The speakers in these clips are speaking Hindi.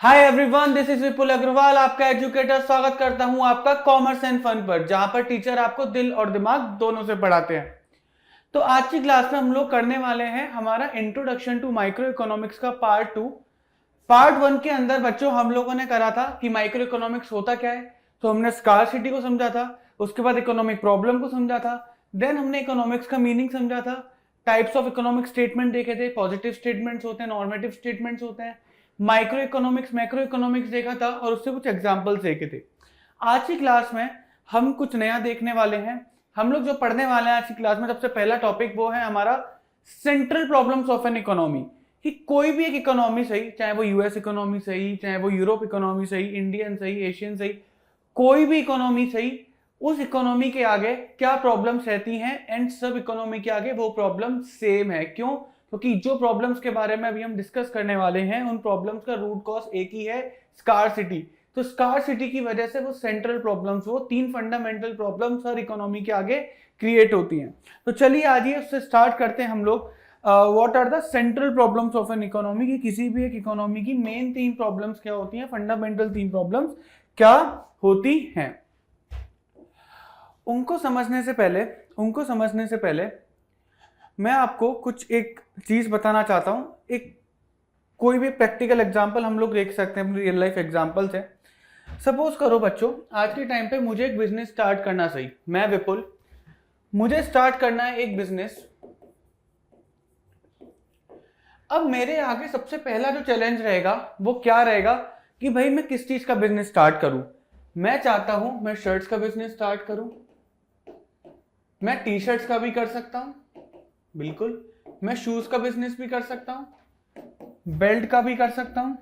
हाय एवरीवन, दिस इज विपुल अग्रवाल, आपका एजुकेटर। स्वागत करता हूं आपका कॉमर्स एंड फन पर, जहां पर टीचर आपको दिल और दिमाग दोनों से पढ़ाते हैं। तो आज की क्लास में हम लोग करने वाले हैं हमारा इंट्रोडक्शन टू माइक्रो इकोनॉमिक्स का पार्ट 2। पार्ट 1 के अंदर बच्चों हम लोगों ने करा था कि माइक्रो इकोनॉमिक्स होता क्या है। तो हमने स्कार्सिटी को समझा था, उसके बाद इकोनॉमिक प्रॉब्लम को समझा था, देन हमने इकोनॉमिक्स का मीनिंग समझा था, टाइप्स ऑफ इकोनॉमिक स्टेटमेंट देखे थे, पॉजिटिव स्टेटमेंट्स होते हैं, नॉर्मेटिव स्टेटमेंट्स होते हैं, माइक्रो इकोनॉमिक्स मैक्रो इकोनॉमिक्स देखा था और उससे कुछ एग्जाम्पल्स देखे थे। आज की क्लास में हम कुछ नया देखने वाले हैं। हम लोग जो पढ़ने वाले हैं आज की क्लास में, सबसे पहला टॉपिक वो है हमारा central problems of an economy. कि कोई भी एक इकोनॉमी सही, चाहे वो यूएस इकोनॉमी सही, चाहे वो यूरोप इकोनॉमी सही, इंडियन सही, एशियन सही, कोई भी इकोनॉमी सही, उस इकोनॉमी के आगे क्या प्रॉब्लम्स रहती हैं एंड सब इकोनॉमी के आगे वो प्रॉब्लम सेम है। क्यों? क्योंकि जो प्रॉब्लम्स के बारे में अभी हम डिस्कस करने वाले हैं उन प्रॉब्लम्स का रूट कॉज एक ही है, स्कार्सिटी। तो स्कार्सिटी की वजह से वो सेंट्रल प्रॉब्लम्स, वो तीन फंडामेंटल प्रॉब्लम्स हर इकोनॉमी के आगे क्रिएट होती हैं। तो चलिए आज ये उससे स्टार्ट करते हैं हम लोग। What are the central problems of an economy, की किसी भी एक इकोनॉमी की मेन तीन प्रॉब्लम्स क्या होती हैं, फंडामेंटल तीन प्रॉब्लम्स क्या होती हैं। उनको समझने से पहले मैं आपको कुछ एक चीज बताना चाहता हूं। एक कोई भी प्रैक्टिकल एग्जांपल हम लोग देख सकते हैं, अपनी रियल लाइफ एग्जांपल्स है। सपोज करो बच्चों, आज के टाइम पे मुझे एक बिजनेस स्टार्ट करना सही, मैं विपुल, मुझे स्टार्ट करना है एक बिजनेस। अब मेरे आगे सबसे पहला जो चैलेंज रहेगा वो क्या रहेगा कि भाई मैं किस चीज का बिजनेस स्टार्ट करूं। मैं चाहता हूं मैं शर्ट्स का बिजनेस स्टार्ट करूं, मैं टी शर्ट्स का भी कर सकता हूं, बिल्कुल, मैं शूज का बिजनेस भी कर सकता हूं, बेल्ट का भी कर सकता हूं,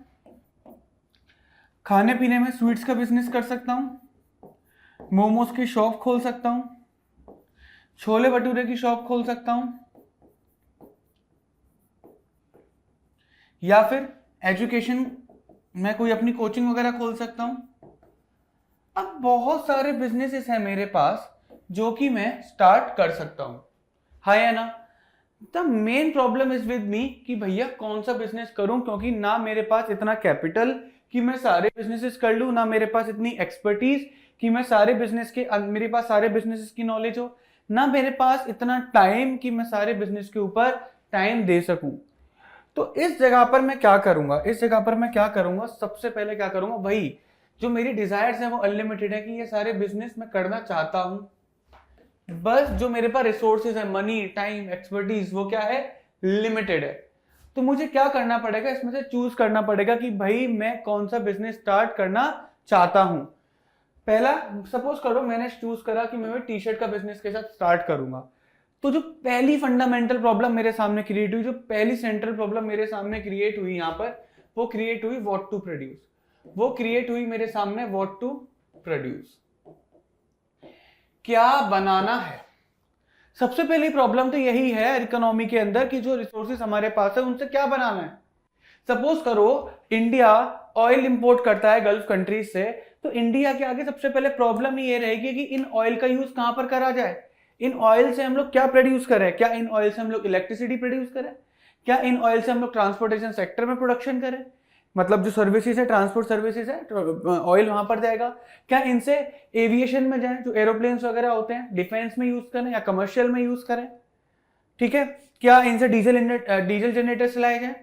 खाने पीने में स्वीट्स का बिजनेस कर सकता हूं, मोमोज की शॉप खोल सकता हूं, छोले भटूरे की शॉप खोल सकता हूं, या फिर एजुकेशन में कोई अपनी कोचिंग वगैरह खोल सकता हूं। अब बहुत सारे बिजनेसेस हैं मेरे पास जो कि मैं स्टार्ट कर सकता हूं, हाँ या ना। The main problem is with me कि भैया कौन सा बिजनेस करूं, क्योंकि ना मेरे पास इतना कैपिटल कि मैं सारे बिजनेसेस कर लूं, ना मेरे पास इतनी एक्सपर्टीज कि मैं सारे बिजनेस के, मेरे पास सारे बिजनेसेस की नॉलेज हो, ना मेरे पास इतना टाइम कि मैं सारे बिजनेस के ऊपर टाइम दे सकूं। तो इस जगह पर मैं क्या करूंगा, सबसे पहले क्या करूंगा भाई, जो मेरी डिजायर्स है वो अनलिमिटेड है कि ये सारे बिजनेस मैं करना चाहता हूं, बस जो मेरे पास रिसोर्सेज है, मनी, टाइम, एक्सपर्टीज, वो क्या है, लिमिटेड है। तो मुझे क्या करना पड़ेगा, इसमें से चूज करना पड़ेगा कि भाई मैं कौन सा बिजनेस स्टार्ट करना चाहता हूं। पहला, सपोज करो मैंने चूज करा कि मैं टी शर्ट का बिजनेस के साथ स्टार्ट करूंगा। तो जो पहली फंडामेंटल प्रॉब्लम मेरे सामने क्रिएट हुई, जो पहली सेंट्रल प्रॉब्लम मेरे सामने क्रिएट हुई यहां पर, वो क्रिएट हुई व्हाट टू प्रोड्यूस। वो क्रिएट हुई मेरे सामने व्हाट टू प्रोड्यूस, क्या बनाना है। सबसे पहली प्रॉब्लम तो यही है इकोनॉमी के अंदर कि जो रिसोर्सेज हमारे पास है उनसे क्या बनाना है। सपोज करो इंडिया ऑयल इंपोर्ट करता है गल्फ कंट्रीज से, तो इंडिया के आगे सबसे पहले प्रॉब्लम ये रहेगी कि इन ऑयल का यूज कहां पर करा जाए। इन ऑयल से हम लोग क्या प्रोड्यूस करें, क्या इन ऑयल से हम लोग इलेक्ट्रिसिटी प्रोड्यूस करें, क्या इन ऑयल से हम लोग ट्रांसपोर्टेशन सेक्टर में प्रोडक्शन करें, मतलब जो सर्विसेज है, ट्रांसपोर्ट सर्विसेज है, ऑयल वहां पर जाएगा। क्या इनसे एविएशन में जाए, जो एरोप्लेन्स वगैरह होते हैं, डिफेंस में यूज करें या कमर्शियल में यूज करें, ठीक है। क्या इनसे डीजल जनरेटर चलाए जाए।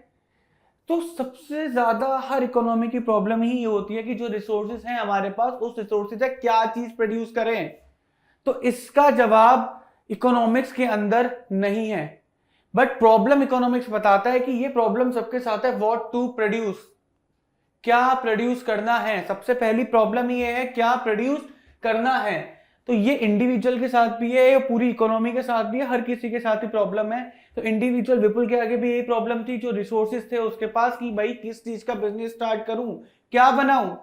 तो सबसे ज्यादा हर इकोनॉमी की प्रॉब्लम ही ये होती है कि जो रिसोर्सेज हैं हमारे पास, उस रिसोर्सेज से क्या चीज प्रोड्यूस करें। तो इसका जवाब इकोनॉमिक्स के अंदर नहीं है, बट प्रॉब्लम इकोनॉमिक्स बताता है कि ये प्रॉब्लम सबके साथ है, व्हाट टू प्रोड्यूस, क्या प्रोड्यूस करना है। सबसे पहली प्रॉब्लम ये है क्या प्रोड्यूस करना है। तो ये इंडिविजुअल के साथ भी है, पूरी इकोनॉमी के साथ भी है, हर किसी के साथ ही प्रॉब्लम है। तो इंडिविजुअल विपुल के आगे भी यही प्रॉब्लम थी, जो रिसोर्सेज थे उसके पास, कि भाई किस चीज का बिजनेस स्टार्ट करूं, क्या बनाऊं।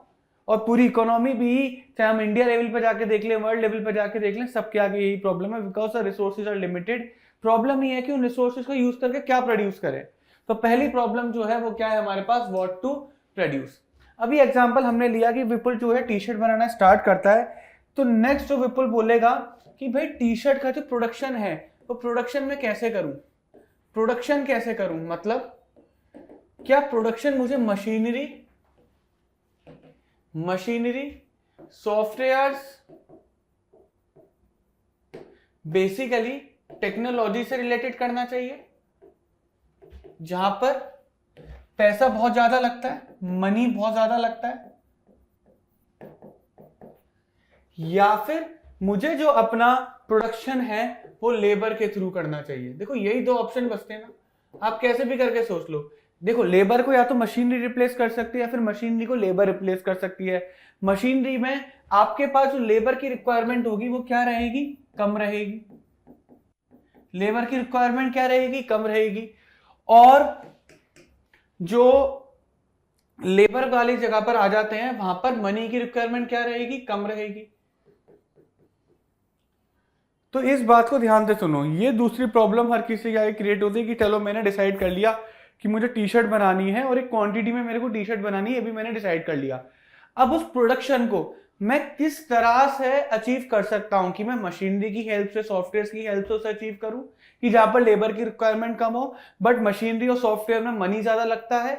और पूरी इकोनॉमी भी, चाहे हम इंडिया लेवल पर जाके देख लें, वर्ल्ड लेवल पर जाके देख लें, सबके आगे यही प्रॉब्लम है, because the resources are limited. Problem ये है कि उन रिसोर्सेज को यूज करके क्या प्रोड्यूस करें। तो पहली प्रॉब्लम जो है वो क्या है हमारे पास, व्हाट टू प्रोड्यूस। अभी एग्जांपल हमने लिया कि विपुल जो है टी शर्ट बनाना स्टार्ट करता है, तो नेक्स्ट जो विपुल बोलेगा कि भाई टी शर्ट का जो प्रोडक्शन है वो प्रोडक्शन में कैसे करूं, प्रोडक्शन कैसे करूं, मतलब क्या प्रोडक्शन मुझे machinery machinery, softwares, basically technology से रिलेटेड करना चाहिए, जहां पर पैसा बहुत ज्यादा लगता है, मनी बहुत ज्यादा लगता है, या फिर मुझे जो अपना प्रोडक्शन है वो लेबर के थ्रू करना चाहिए। देखो यही दो ऑप्शन बचते हैं ना, आप कैसे भी करके सोच लो। देखो लेबर को या तो मशीनरी रिप्लेस कर सकती है या फिर मशीनरी को लेबर रिप्लेस कर सकती है। मशीनरी में आपके पास जो लेबर की रिक्वायरमेंट होगी वो क्या रहेगी, कम रहेगी। लेबर की रिक्वायरमेंट क्या रहेगी, कम रहेगी। और जो लेबर वाली जगह पर आ जाते हैं वहां पर मनी की रिक्वायरमेंट क्या रहेगी, कम रहेगी। तो इस बात को ध्यान से सुनो, ये दूसरी प्रॉब्लम हर किसी का क्रिएट होती है कि चलो मैंने डिसाइड कर लिया कि मुझे टी शर्ट बनानी है और एक क्वांटिटी में मेरे को टी शर्ट बनानी है, ये भी मैंने डिसाइड कर लिया। अब उस प्रोडक्शन को मैं किस तरह से अचीव कर सकता हूं कि मैं मशीनरी की हेल्प से, सॉफ्टवेयर की हेल्प से उसे अचीव करूं कि जहां पर लेबर की रिक्वायरमेंट कम हो बट मशीनरी और सॉफ्टवेयर में मनी ज्यादा लगता है,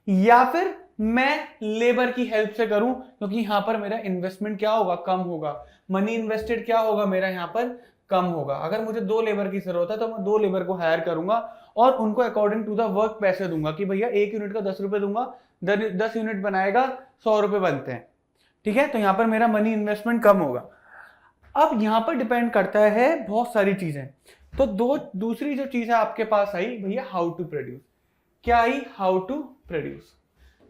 या फिर मैं लेबर की हेल्प से करूं क्योंकि यहां पर मेरा इन्वेस्टमेंट क्या होगा, कम होगा, मनी इन्वेस्टेड क्या होगा मेरा यहां पर, कम होगा। अगर मुझे 2 लेबर की जरूरत है तो मैं 2 लेबर को हायर करूंगा और उनको अकॉर्डिंग टू द वर्क पैसे दूंगा कि भैया 1 यूनिट का 10 रुपए दूंगा, 10 यूनिट बनाएगा 100 रुपए बनते हैं, ठीक है। तो यहां पर मेरा मनी इन्वेस्टमेंट कम होगा। अब यहां पर डिपेंड करता है बहुत सारी चीजें। तो दूसरी जो चीज है आपके पास आई भैया, हाउ टू प्रोड्यूस। क्या आई, हाउ टू प्रोड्यूस।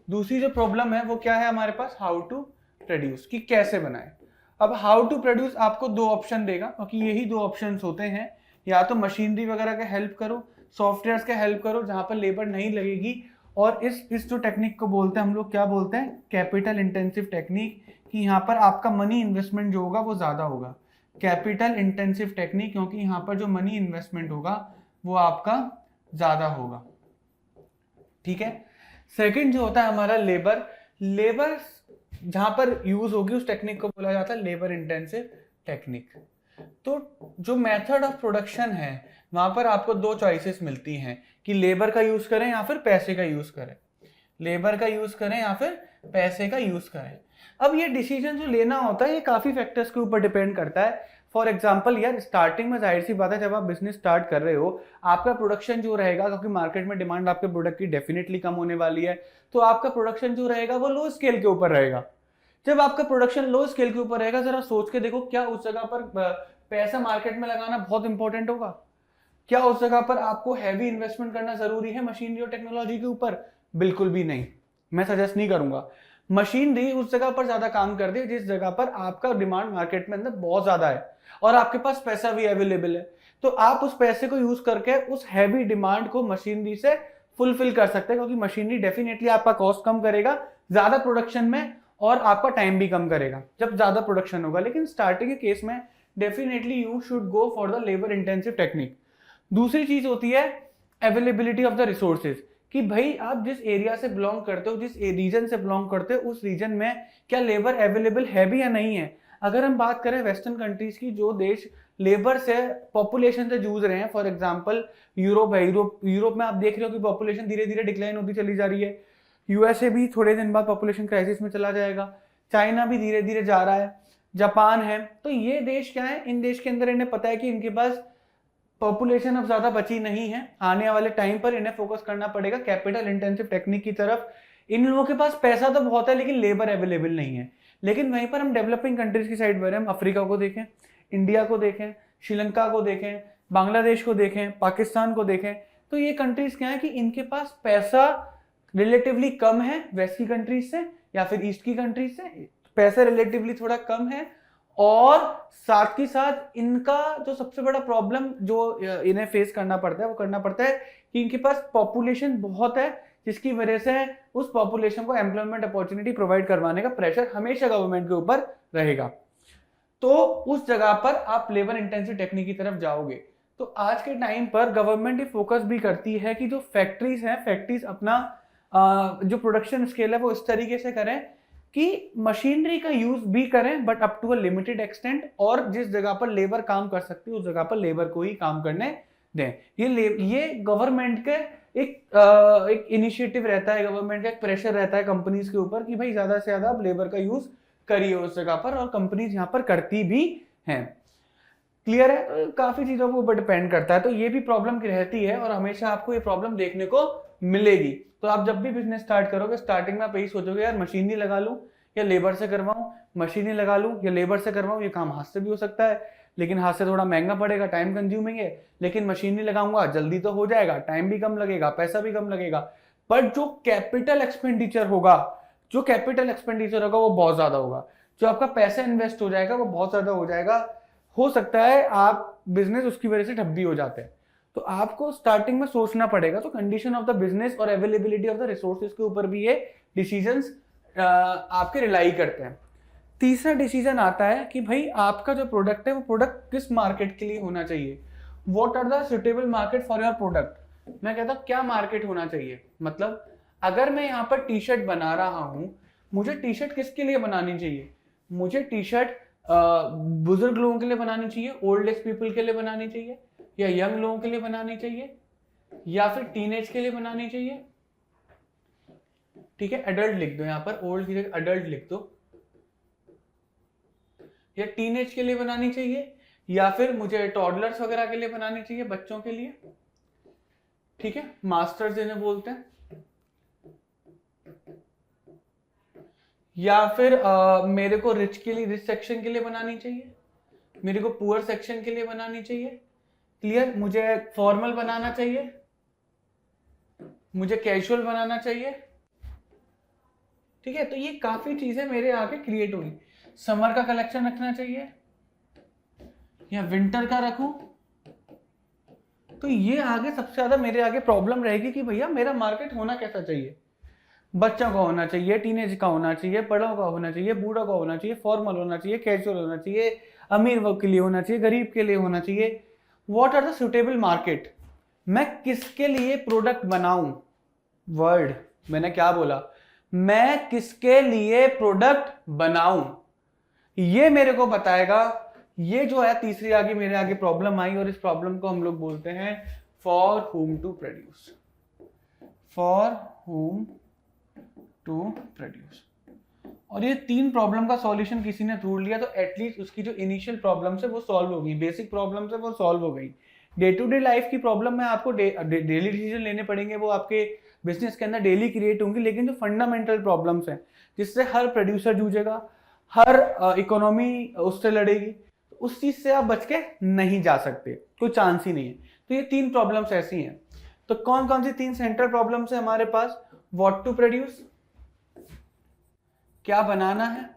दूसरी जो प्रॉब्लम है वो क्या है हमारे पास, हाउ टू प्रोड्यूस, कि कैसे बनाए। अब हाउ टू प्रोड्यूस आपको 2 ऑप्शन देगा क्योंकि यही 2 ऑप्शंस होते हैं, या तो मशीनरी वगैरह का हेल्प करो, सॉफ्टवेयर्स का हेल्प करो जहां पर लेबर नहीं लगेगी। और इस जो टेक्निक को बोलते हैं हम लोग, क्या बोलते हैं, कैपिटल इंटेंसिव टेक्निक, कि यहाँ पर आपका मनी इन्वेस्टमेंट जो होगा वो ज्यादा होगा। कैपिटल इंटेंसिव टेक्निक, क्योंकि यहाँ पर जो मनी इन्वेस्टमेंट होगा वो आपका ज्यादा होगा, ठीक है। सेकंड जो होता है हमारा लेबर, लेबर जहां पर यूज होगी उस टेक्निक को बोला जाता है लेबर इंटेंसिव टेक्निक। तो जो मेथड ऑफ प्रोडक्शन है वहां पर आपको 2 चॉइसेस मिलती हैं कि लेबर का यूज करें या फिर पैसे का यूज करें, लेबर का यूज करें या फिर पैसे का यूज करें। अब ये डिसीजन जो लेना होता है ये काफी फैक्टर्स के ऊपर डिपेंड करता है। फॉर एग्जाम्पल यार, स्टार्टिंग में जाहिर सी बात है जब आप बिजनेस स्टार्ट कर रहे हो आपका प्रोडक्शन जो रहेगा, क्योंकि मार्केट में डिमांड आपके प्रोडक्ट की डेफिनेटली कम होने वाली है, तो आपका प्रोडक्शन जो रहेगा वो लो स्केल के ऊपर रहेगा। जब आपका प्रोडक्शन लो स्केल के ऊपर रहेगा, जरा सोच के देखो, क्या उस जगह पर पैसा मार्केट में लगाना बहुत इंपॉर्टेंट होगा? क्या उस जगह पर आपको हैवी इन्वेस्टमेंट करना जरूरी है मशीनरी और टेक्नोलॉजी के ऊपर? बिल्कुल भी नहीं, मैं सजेस्ट नहीं करूंगा। मशीनरी उस जगह पर ज्यादा काम कर दे जिस जगह पर आपका डिमांड मार्केट में अंदर बहुत ज्यादा है और आपके पास पैसा भी अवेलेबल है, तो आप उस पैसे को यूज करके उस हैवी डिमांड को मशीनरी से फुलफिल कर सकते हैं, क्योंकि मशीनरी डेफिनेटली आपका कॉस्ट कम करेगा ज्यादा प्रोडक्शन में और आपका टाइम भी कम करेगा जब ज्यादा प्रोडक्शन होगा। लेकिन स्टार्टिंग के केस में definitely you should go for the labour intensive technique. दूसरी चीज होती है अवेलेबिलिटी ऑफ द रिसोर्सेज, कि भाई आप जिस एरिया से बिलोंग करते हो, जिस रीजन से बिलोंग करते हो, उस रीजन में क्या लेबर अवेलेबल है भी या नहीं है। अगर हम बात करें वेस्टर्न कंट्रीज की, जो देश लेबर से, पॉपुलेशन से जूझ रहे हैं, फॉर एग्जांपल यूरोप है, यूरोप में आप देख रहे हो कि पॉपुलेशन धीरे धीरे डिक्लाइन होती चली जा रही है। यूएसए भी थोड़े दिन बाद पॉपुलेशन क्राइसिस में चला जाएगा, चाइना भी धीरे धीरे जा रहा है, जापान है। तो ये देश क्या है, इन देश के अंदर इन्हें पता है कि इनके पास पॉपुलेशन अब ज्यादा बची नहीं है, आने वाले टाइम पर इन्हें फोकस करना पड़ेगा कैपिटल इंटेंसिव टेक्निक की तरफ। इन लोगों के पास पैसा तो बहुत है लेकिन लेबर अवेलेबल नहीं है। लेकिन वहीं पर हम डेवलपिंग कंट्रीज की साइड बढ़े, हम अफ्रीका को देखें, इंडिया को देखें, श्रीलंका को देखें, बांग्लादेश को देखें, पाकिस्तान को देखें, तो ये कंट्रीज क्या है कि इनके पास पैसा रिलेटिवली कम है वेस्ट की कंट्रीज से या फिर ईस्ट की कंट्रीज से, पैसा रिलेटिवली थोड़ा कम है। और साथ ही साथ इनका जो सबसे बड़ा प्रॉब्लम जो इन्हें फेस करना पड़ता है वो करना पड़ता है कि इनके पास पॉपुलेशन बहुत है, जिसकी वजह से उस पॉपुलेशन को एम्प्लॉयमेंट अपॉर्चुनिटी प्रोवाइड करवाने का प्रेशर हमेशा गवर्नमेंट के ऊपर रहेगा। तो उस जगह पर आप लेबर इंटेंसिव टेक्निक की तरफ जाओगे। तो आज के टाइम पर गवर्नमेंट ये फोकस भी करती है कि जो फैक्ट्रीज हैं, फैक्ट्रीज अपना जो प्रोडक्शन स्केल है वो इस तरीके से करें कि मशीनरी का यूज भी करें but up to a limited extent, और जिस जगह पर लेबर काम कर सकती है उस जगह पर लेबर को ही काम करने दें। ये गवर्नमेंट के एक इनिशिएटिव रहता है गवर्नमेंट का, एक प्रेशर रहता है कंपनीज के ऊपर कि भाई ज्यादा से ज्यादा आप लेबर का यूज करिए उस जगह पर, और कंपनीज यहाँ पर करती भी हैं। क्लियर है? तो काफी चीजों के ऊपर डिपेंड करता है, तो ये भी प्रॉब्लम की रहती है और हमेशा आपको ये प्रॉब्लम देखने को मिलेगी। तो आप जब भी बिजनेस स्टार्ट करोगे, स्टार्टिंग में आप यही सोचोगे यार मशीनरी लगा लूं या लेबर से करवाऊं, मशीनरी लगा लूं या लेबर से करवाऊं, ये काम हाथ से भी हो सकता है लेकिन हाथ से थोड़ा महंगा पड़ेगा, टाइम कंज्यूमिंग है। लेकिन मशीनरी लगाऊंगा जल्दी तो हो जाएगा, टाइम भी कम लगेगा, पैसा भी कम लगेगा, पर जो कैपिटल एक्सपेंडिचर होगा वो बहुत ज्यादा होगा। जो आपका पैसा इन्वेस्ट हो जाएगा वो बहुत ज्यादा हो जाएगा, हो सकता है आप बिजनेस उसकी वजह से ठप भी हो जाते हैं। तो आपको स्टार्टिंग में सोचना पड़ेगा। तो कंडीशन ऑफ द बिजनेस और अवेलेबिलिटी ऑफ द रिसोर्सेज के ऊपर भी ये डिसीजंस आपके रिलाई करते हैं। तीसरा डिसीजन आता है कि भाई आपका जो प्रोडक्ट है वो प्रोडक्ट किस मार्केट के लिए होना चाहिए। What are the suitable market for your product. मैं कहता हूं क्या मार्केट होना चाहिए, मतलब अगर मैं यहाँ पर टी शर्ट बना रहा हूं, मुझे टी शर्ट किसके लिए बनानी चाहिए? मुझे टी शर्ट बुजुर्ग लोगों के लिए बनानी चाहिए, ओल्ड एज पीपल के लिए बनानी चाहिए, या यंग लोगों के लिए बनानी चाहिए, या फिर टीनेज के लिए बनानी चाहिए? ठीक है, एडल्ट लिख दो यहाँ पर, ओल्ड की जगह एडल्ट लिख दो। या टीनेज के लिए बनानी चाहिए, या फिर मुझे टॉडलर्स वगैरह के लिए बनानी चाहिए, बच्चों के लिए। ठीक है, मास्टर्स जिन्हें बोलते हैं। या फिर मेरे को रिच के लिए, रिच सेक्शन के लिए बनानी चाहिए, मेरे को पुअर सेक्शन के लिए बनानी चाहिए। क्लियर? मुझे फॉर्मल बनाना चाहिए, मुझे कैजुअल बनाना चाहिए। ठीक है, तो ये काफी चीजें मेरे आगे क्रिएट हुई। समर का कलेक्शन रखना चाहिए या विंटर का रखूं? तो ये आगे सबसे ज्यादा मेरे आगे प्रॉब्लम रहेगी कि भैया मेरा मार्केट होना कैसा चाहिए। बच्चों का होना चाहिए, टीनेज का होना चाहिए, बड़ों का होना चाहिए, बूढ़ों का होना चाहिए, फॉर्मल होना चाहिए, कैजुअल होना चाहिए, अमीर वर्ग के लिए होना चाहिए, गरीब के लिए होना चाहिए। What are the suitable market. मैं किसके लिए प्रोडक्ट बनाऊं? वर्ड मैंने क्या बोला? मैं किसके लिए प्रोडक्ट बनाऊं, ये मेरे को बताएगा। ये जो है तीसरी आगे मेरे आगे प्रॉब्लम आई, और इस प्रॉब्लम को हम लोग बोलते हैं for whom to produce. For whom to produce. और ये तीन प्रॉब्लम का सॉल्यूशन किसी ने ढूंढ लिया तो एटलीस्ट उसकी जो इनिशियल प्रॉब्लम्स है वो सॉल्व हो गई, बेसिक प्रॉब्लम्स है वो सॉल्व हो गई। डे टू डे लाइफ की प्रॉब्लम में आपको डेली डिसीजन लेने पड़ेंगे, वो आपके बिजनेस के अंदर डेली क्रिएट होंगी, लेकिन जो फंडामेंटल प्रॉब्लम्स हैं जिससे हर प्रोड्यूसर जूझेगा, हर इकोनॉमी उससे लड़ेगी, तो उस चीज से आप बच के नहीं जा सकते, कोई चांस ही नहीं है। तो ये तीन प्रॉब्लम्स ऐसी हैं। तो कौन कौन सी तीन सेंट्रल प्रॉब्लम्स है हमारे पास? व्हाट टू प्रोड्यूस, क्या बनाना है।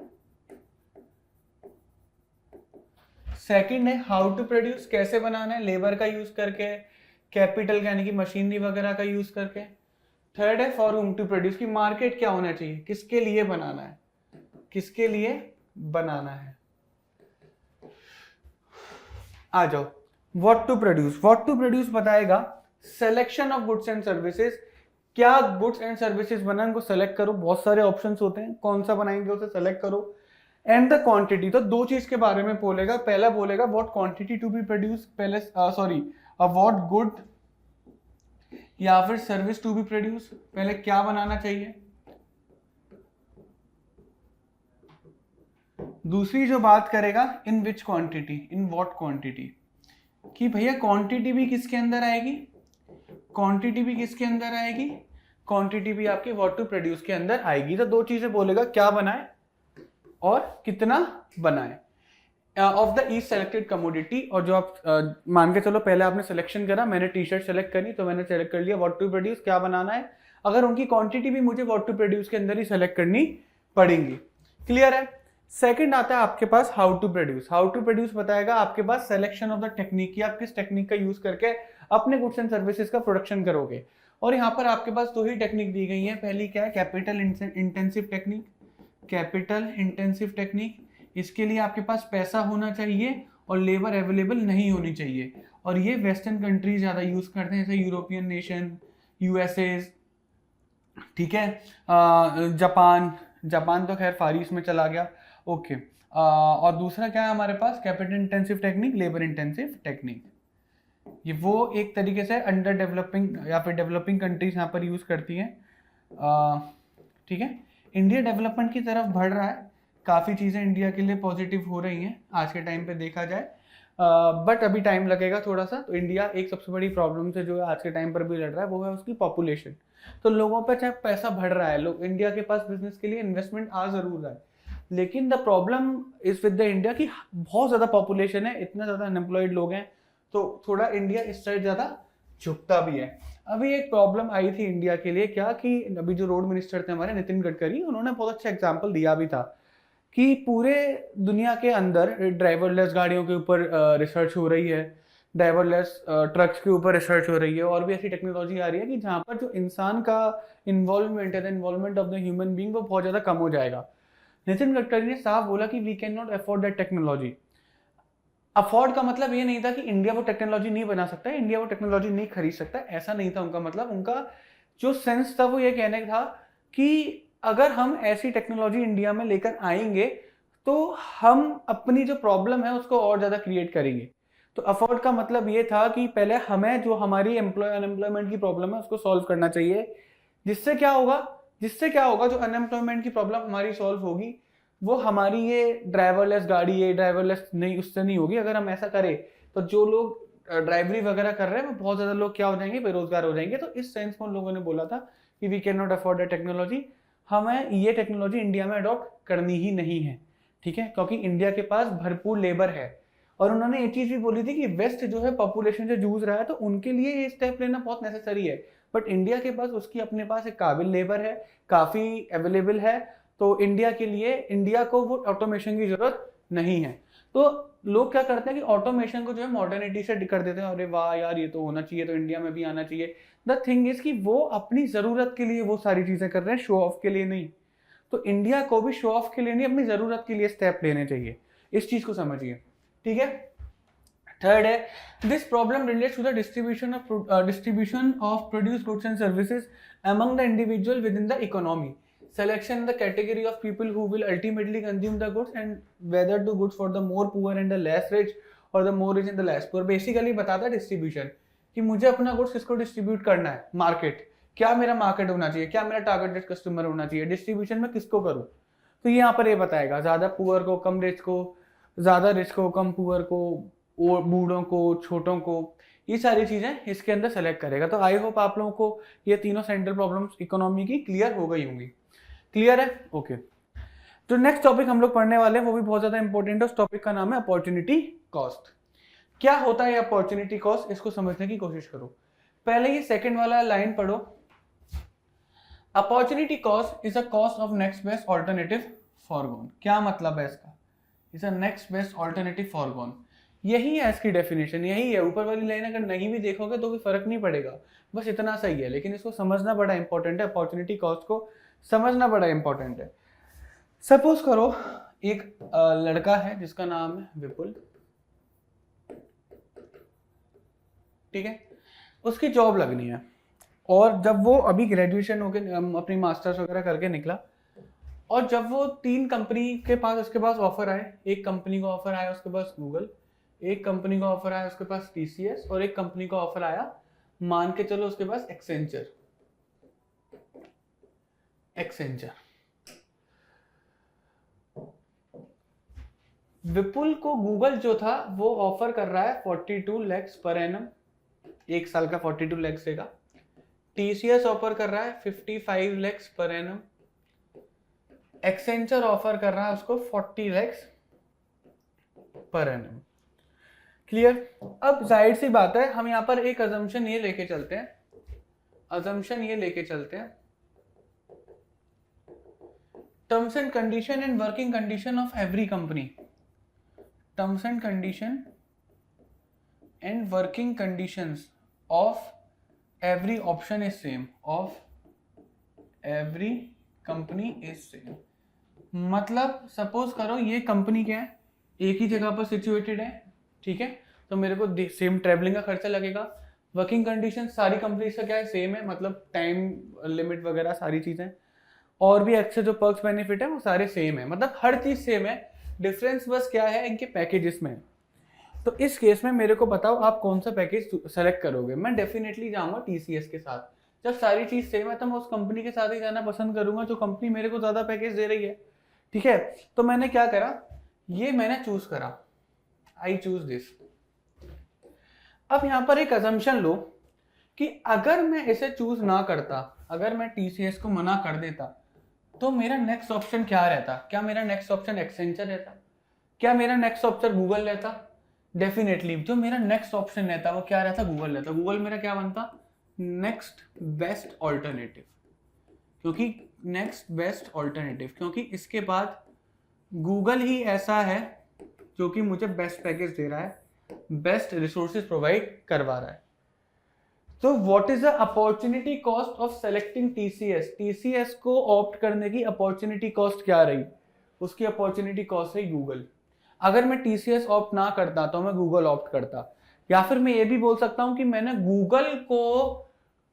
सेकंड है हाउ टू प्रोड्यूस, कैसे बनाना है, लेबर का यूज करके, कैपिटल यानी कि मशीनरी वगैरह का यूज करके। थर्ड है फॉर हुम टू प्रोड्यूस, की मार्केट क्या होना चाहिए, किसके लिए बनाना है, किसके लिए बनाना है। आ जाओ, what to produce. What to produce बताएगा selection of goods and services, क्या गुड्स एंड सर्विसेज बना उनको सेलेक्ट करो, बहुत सारे ऑप्शंस होते हैं, कौन सा बनाएंगे उसे सेलेक्ट करो। एंड द क्वांटिटी, तो दो चीज के बारे में बोलेगा, पहला बोलेगा what quantity to be produce, पहले सॉरी व्हाट गुड या फिर सर्विस टू बी प्रोड्यूस, पहले क्या बनाना चाहिए। दूसरी जो बात करेगा in which quantity, in what quantity, कि भैया क्वांटिटी भी किसके अंदर आएगी, क्वांटिटी भी किसके अंदर आएगी, क्वांटिटी भी आपकी व्हाट टू प्रोड्यूस के अंदर आएगी। तो दो चीजें बोलेगा, क्या बनाए और कितना बनाए। Of the each selected commodity, और जो आप मान के चलो पहले आपने सिलेक्शन करा, मैंने टी शर्ट सेलेक्ट करी तो मैंने सेलेक्ट कर लिया व्हाट टू प्रोड्यूस, क्या बनाना है, अगर उनकी क्वांटिटी भी मुझे व्हाट टू प्रोड्यूस के अंदर ही सेलेक्ट करनी पड़ेंगी। क्लियर है? सेकंड आता है आपके पास how to produce. How to produce बताएगा आपके पास सिलेक्शन ऑफ द टेक्निक, की आप किस टेक्निक का यूज करके अपने गुड्स एंड सर्विसेज का प्रोडक्शन करोगे। और यहाँ पर आपके पास दो ही टेक्निक दी गई है, पहली क्या है, capital intensive technique. Capital intensive technique, इसके लिए आपके पास पैसा होना चाहिए और लेबर अवेलेबल नहीं होनी चाहिए, और ये वेस्टर्न कंट्रीज ज्यादा यूज करते हैं, जैसे यूरोपियन नेशन, यूएसए, ठीक है, जापान तो खैर फार ईस्ट में चला गया। ओके, और दूसरा क्या है हमारे पास, capital intensive technique, labour intensive technique. ये वो एक तरीके से अंडर डेवलपिंग या फिर डेवलपिंग कंट्रीज यहाँ पर यूज़ करती हैं। ठीक है, इंडिया डेवलपमेंट की तरफ बढ़ रहा है, काफ़ी चीज़ें इंडिया के लिए पॉजिटिव हो रही हैं आज के टाइम पे देखा जाए, बट अभी टाइम लगेगा थोड़ा सा। तो इंडिया एक सबसे बड़ी प्रॉब्लम से जो है आज के टाइम पर भी लड़ रहा है, वो है उसकी पॉपुलेशन। तो लोगों पर चाहे पैसा बढ़ रहा है, लोग इंडिया के पास बिजनेस के लिए इन्वेस्टमेंट आ जरूर रहा है, लेकिन the problem is with the India की बहुत ज़्यादा पॉपुलेशन है, इतना ज़्यादा अनएम्प्लॉयड लोग हैं, तो थोड़ा इंडिया इस साइड ज़्यादा झुकता भी है। अभी एक प्रॉब्लम आई थी इंडिया के लिए क्या, कि अभी जो रोड मिनिस्टर थे हमारे नितिन गडकरी, उन्होंने बहुत अच्छा एग्जाम्पल दिया भी था कि पूरे दुनिया के अंदर ड्राइवरलेस गाड़ियों के ऊपर रिसर्च हो रही है, ड्राइवरलेस ट्रक्स के ऊपर रिसर्च हो रही है, और भी ऐसी टेक्नोलॉजी आ रही है कि जहाँ पर जो इंसान का इन्वॉल्वमेंट है, the involvement of the human being, वो बहुत ज़्यादा कम हो जाएगा। नितिन गडकरी ने साफ बोला कि we can not afford that technology. Afford का मतलब ये नहीं था कि इंडिया वो टेक्नोलॉजी नहीं बना सकता, इंडिया वो टेक्नोलॉजी नहीं खरीद सकता, ऐसा नहीं था उनका मतलब। उनका जो सेंस था वो ये कहने था कि अगर हम ऐसी टेक्नोलॉजी इंडिया में लेकर आएंगे तो हम अपनी जो प्रॉब्लम है उसको और ज़्यादा क्रिएट करेंगे। तो अफोर्ड का मतलब ये था कि पहले हमें जो हमारी अनएम्प्लॉयमेंट की प्रॉब्लम है उसको सॉल्व करना चाहिए, जिससे क्या होगा जो अनएम्प्लॉयमेंट की प्रॉब्लम हमारी सॉल्व होगी वो हमारी ये ड्राइवरलेस गाड़ी, ये ड्राइवरलेस नहीं, उससे नहीं होगी। अगर हम ऐसा करें तो जो लोग ड्राइवरी वगैरह कर रहे हैं वो बहुत ज़्यादा लोग क्या हो जाएंगे, बेरोजगार हो जाएंगे। तो इस सेंस में उन लोगों ने बोला था कि we can not afford that technology, हमें ये टेक्नोलॉजी इंडिया में अडॉप्ट करनी ही नहीं है, ठीक है, क्योंकि इंडिया के पास भरपूर लेबर है। और उन्होंने ये चीज़ भी बोली थी कि वेस्ट जो है पॉपुलेशन से जूझ रहा है, तो उनके लिए ये स्टेप लेना बहुत नेसेसरी है, बट इंडिया के पास उसकी अपने पास एक काबिल लेबर है, काफ़ी अवेलेबल है, तो इंडिया के लिए, इंडिया को वो ऑटोमेशन की जरूरत नहीं है। तो लोग क्या करते हैं कि ऑटोमेशन को जो है मॉडर्निटी से कर देते हैं, अरे वाह यार ये तो होना चाहिए, तो इंडिया में भी आना चाहिए। द थिंग इज कि वो अपनी ज़रूरत के लिए वो सारी चीज़ें कर रहे हैं, शो ऑफ के लिए नहीं। तो इंडिया को भी शो ऑफ के लिए नहीं, अपनी ज़रूरत के लिए स्टेप लेने चाहिए, इस चीज़ को समझिए, ठीक है। थर्ड है, this problem relates to the distribution of produce goods and services among the individual within the economy, selection the category of people who will ultimately consume the goods and whether the goods for the more poor and the less rich or the more rich and the less poor। Basically बताता है डिस्ट्रीब्यूशन कि मुझे अपना गुड्स किसको डिस्ट्रीब्यूट करना है, मार्केट, क्या मेरा मार्केट होना चाहिए, क्या मेरा टारगेटेड कस्टमर होना चाहिए, डिस्ट्रीब्यूशन में किसको करूँ। तो ये यहाँ पर ये बताएगा, ज़्यादा पुअर को कम रिच को, ज़्यादा रिच को कम पुअर को, और बूढ़ों को छोटों को, ये सारी चीज़ें इसके अंदर सेलेक्ट करेगा। तो आई होप आप लोगों को ये तीनों सेंट्रल प्रॉब्लम्स इकोनॉमी की क्लियर हो गई होंगी। क्लियर है, ओके। तो नेक्स्ट टॉपिक हम लोग पढ़ने वाले हैं वो भी बहुत ज़्यादा इंपॉर्टेंट है, उस टॉपिक का नाम है अपॉर्चुनिटी कॉस्ट। क्या होता है अपॉर्चुनिटी कॉस्ट, इसको समझने की कोशिश करो। पहले ये सेकंड वाला लाइन पढ़ो, opportunity cost is a cost of next best alternative foregone. क्या मतलब है इसका, is a next best alternative foregone, यही है इसकी डेफिनेशन, यही है। ऊपर वाली लाइन अगर नहीं भी देखोगे तो भी फर्क नहीं पड़ेगा, बस इतना सही है, लेकिन इसको समझना बड़ा इंपॉर्टेंट है, अपॉर्चुनिटी कॉस्ट को समझना बड़ा इंपॉर्टेंट है। सपोज करो एक लड़का है जिसका नाम है विपुल, ठीक है, उसकी जॉब लगनी है, और जब वो अभी ग्रेजुएशन होके अपनी मास्टर्स वगैरह करके निकला, और जब वो 3 कंपनी के पास उसके पास ऑफर आए, एक कंपनी का ऑफर आया उसके पास गूगल, एक कंपनी का ऑफर आया उसके पास TCS, और एक कंपनी का ऑफर आया मान के चलो उसके पास एक्सेंचर। विपुल को गूगल जो था वो ऑफर कर रहा है 42 lakhs पर एनम, एक साल का 42 lakhs देगा। TCS ऑफर कर रहा है 55 lakhs per annum, Accenture offer कर रहा है उसको 40 lakhs पर एनम। क्लियर। अब जाहिर सी बात है, हम यहाँ पर एक अजम्पशन ये लेके चलते हैं, terms and condition and working condition of every company, terms and condition and working conditions of every option is same, of every company is same. मतलब सपोज करो ये कंपनी क्या है, एक ही जगह पर सिचुएटेड है, ठीक है, तो मेरे को सेम ट्रैवलिंग का खर्चा लगेगा। वर्किंग कंडीशन सारी कंपनीज का क्या है, सेम है, मतलब टाइम लिमिट वगैरह सारी चीज़ें, और भी एक्स्ट्रा जो पर्क्स बेनिफिट है वो सारे सेम है, मतलब हर चीज़ सेम है, डिफरेंस बस क्या है इनके पैकेजेस में। तो इस केस में मेरे को बताओ आप कौन सा पैकेज सेलेक्ट करोगे। मैं डेफिनेटली जाऊंगा टीसीएस के साथ। जब सारी चीज सेम है तो मैं उस कंपनी के साथ ही जाना पसंद करूंगा जो कंपनी मेरे को ज्यादा पैकेज दे रही है। ठीक है, तो मैंने क्या करा, ये मैंने चूज करा, आई चूज दिस। अब यहां पर एक अजम्पशन लो कि अगर मैं इसे चूज ना करता, अगर मैं टीसीएस को मना कर देता, तो मेरा नेक्स्ट ऑप्शन क्या रहता? क्या मेरा नेक्स्ट ऑप्शन एक्सेंचर रहता? क्या मेरा नेक्स्ट ऑप्शन गूगल रहता? डेफिनेटली जो मेरा नेक्स्ट ऑप्शन रहता वो क्या रहता? गूगल रहता। गूगल मेरा क्या बनता? Next best alternative. क्योंकि नेक्स्ट बेस्ट ऑल्टरनेटिव, क्योंकि इसके बाद गूगल ही ऐसा है जो कि मुझे बेस्ट पैकेज दे रहा है, बेस्ट रिसोर्सेज प्रोवाइड करवा रहा है। तो what is the opportunity cost of selecting TCS? TCS को ऑप्ट करने की अपॉर्चुनिटी कॉस्ट क्या रही? उसकी अपॉर्चुनिटी कॉस्ट रही गूगल। अगर मैं टीसीएस ऑप्ट ना करता तो मैं गूगल ऑप्ट करता, या फिर मैं ये भी बोल सकता हूं कि मैंने गूगल को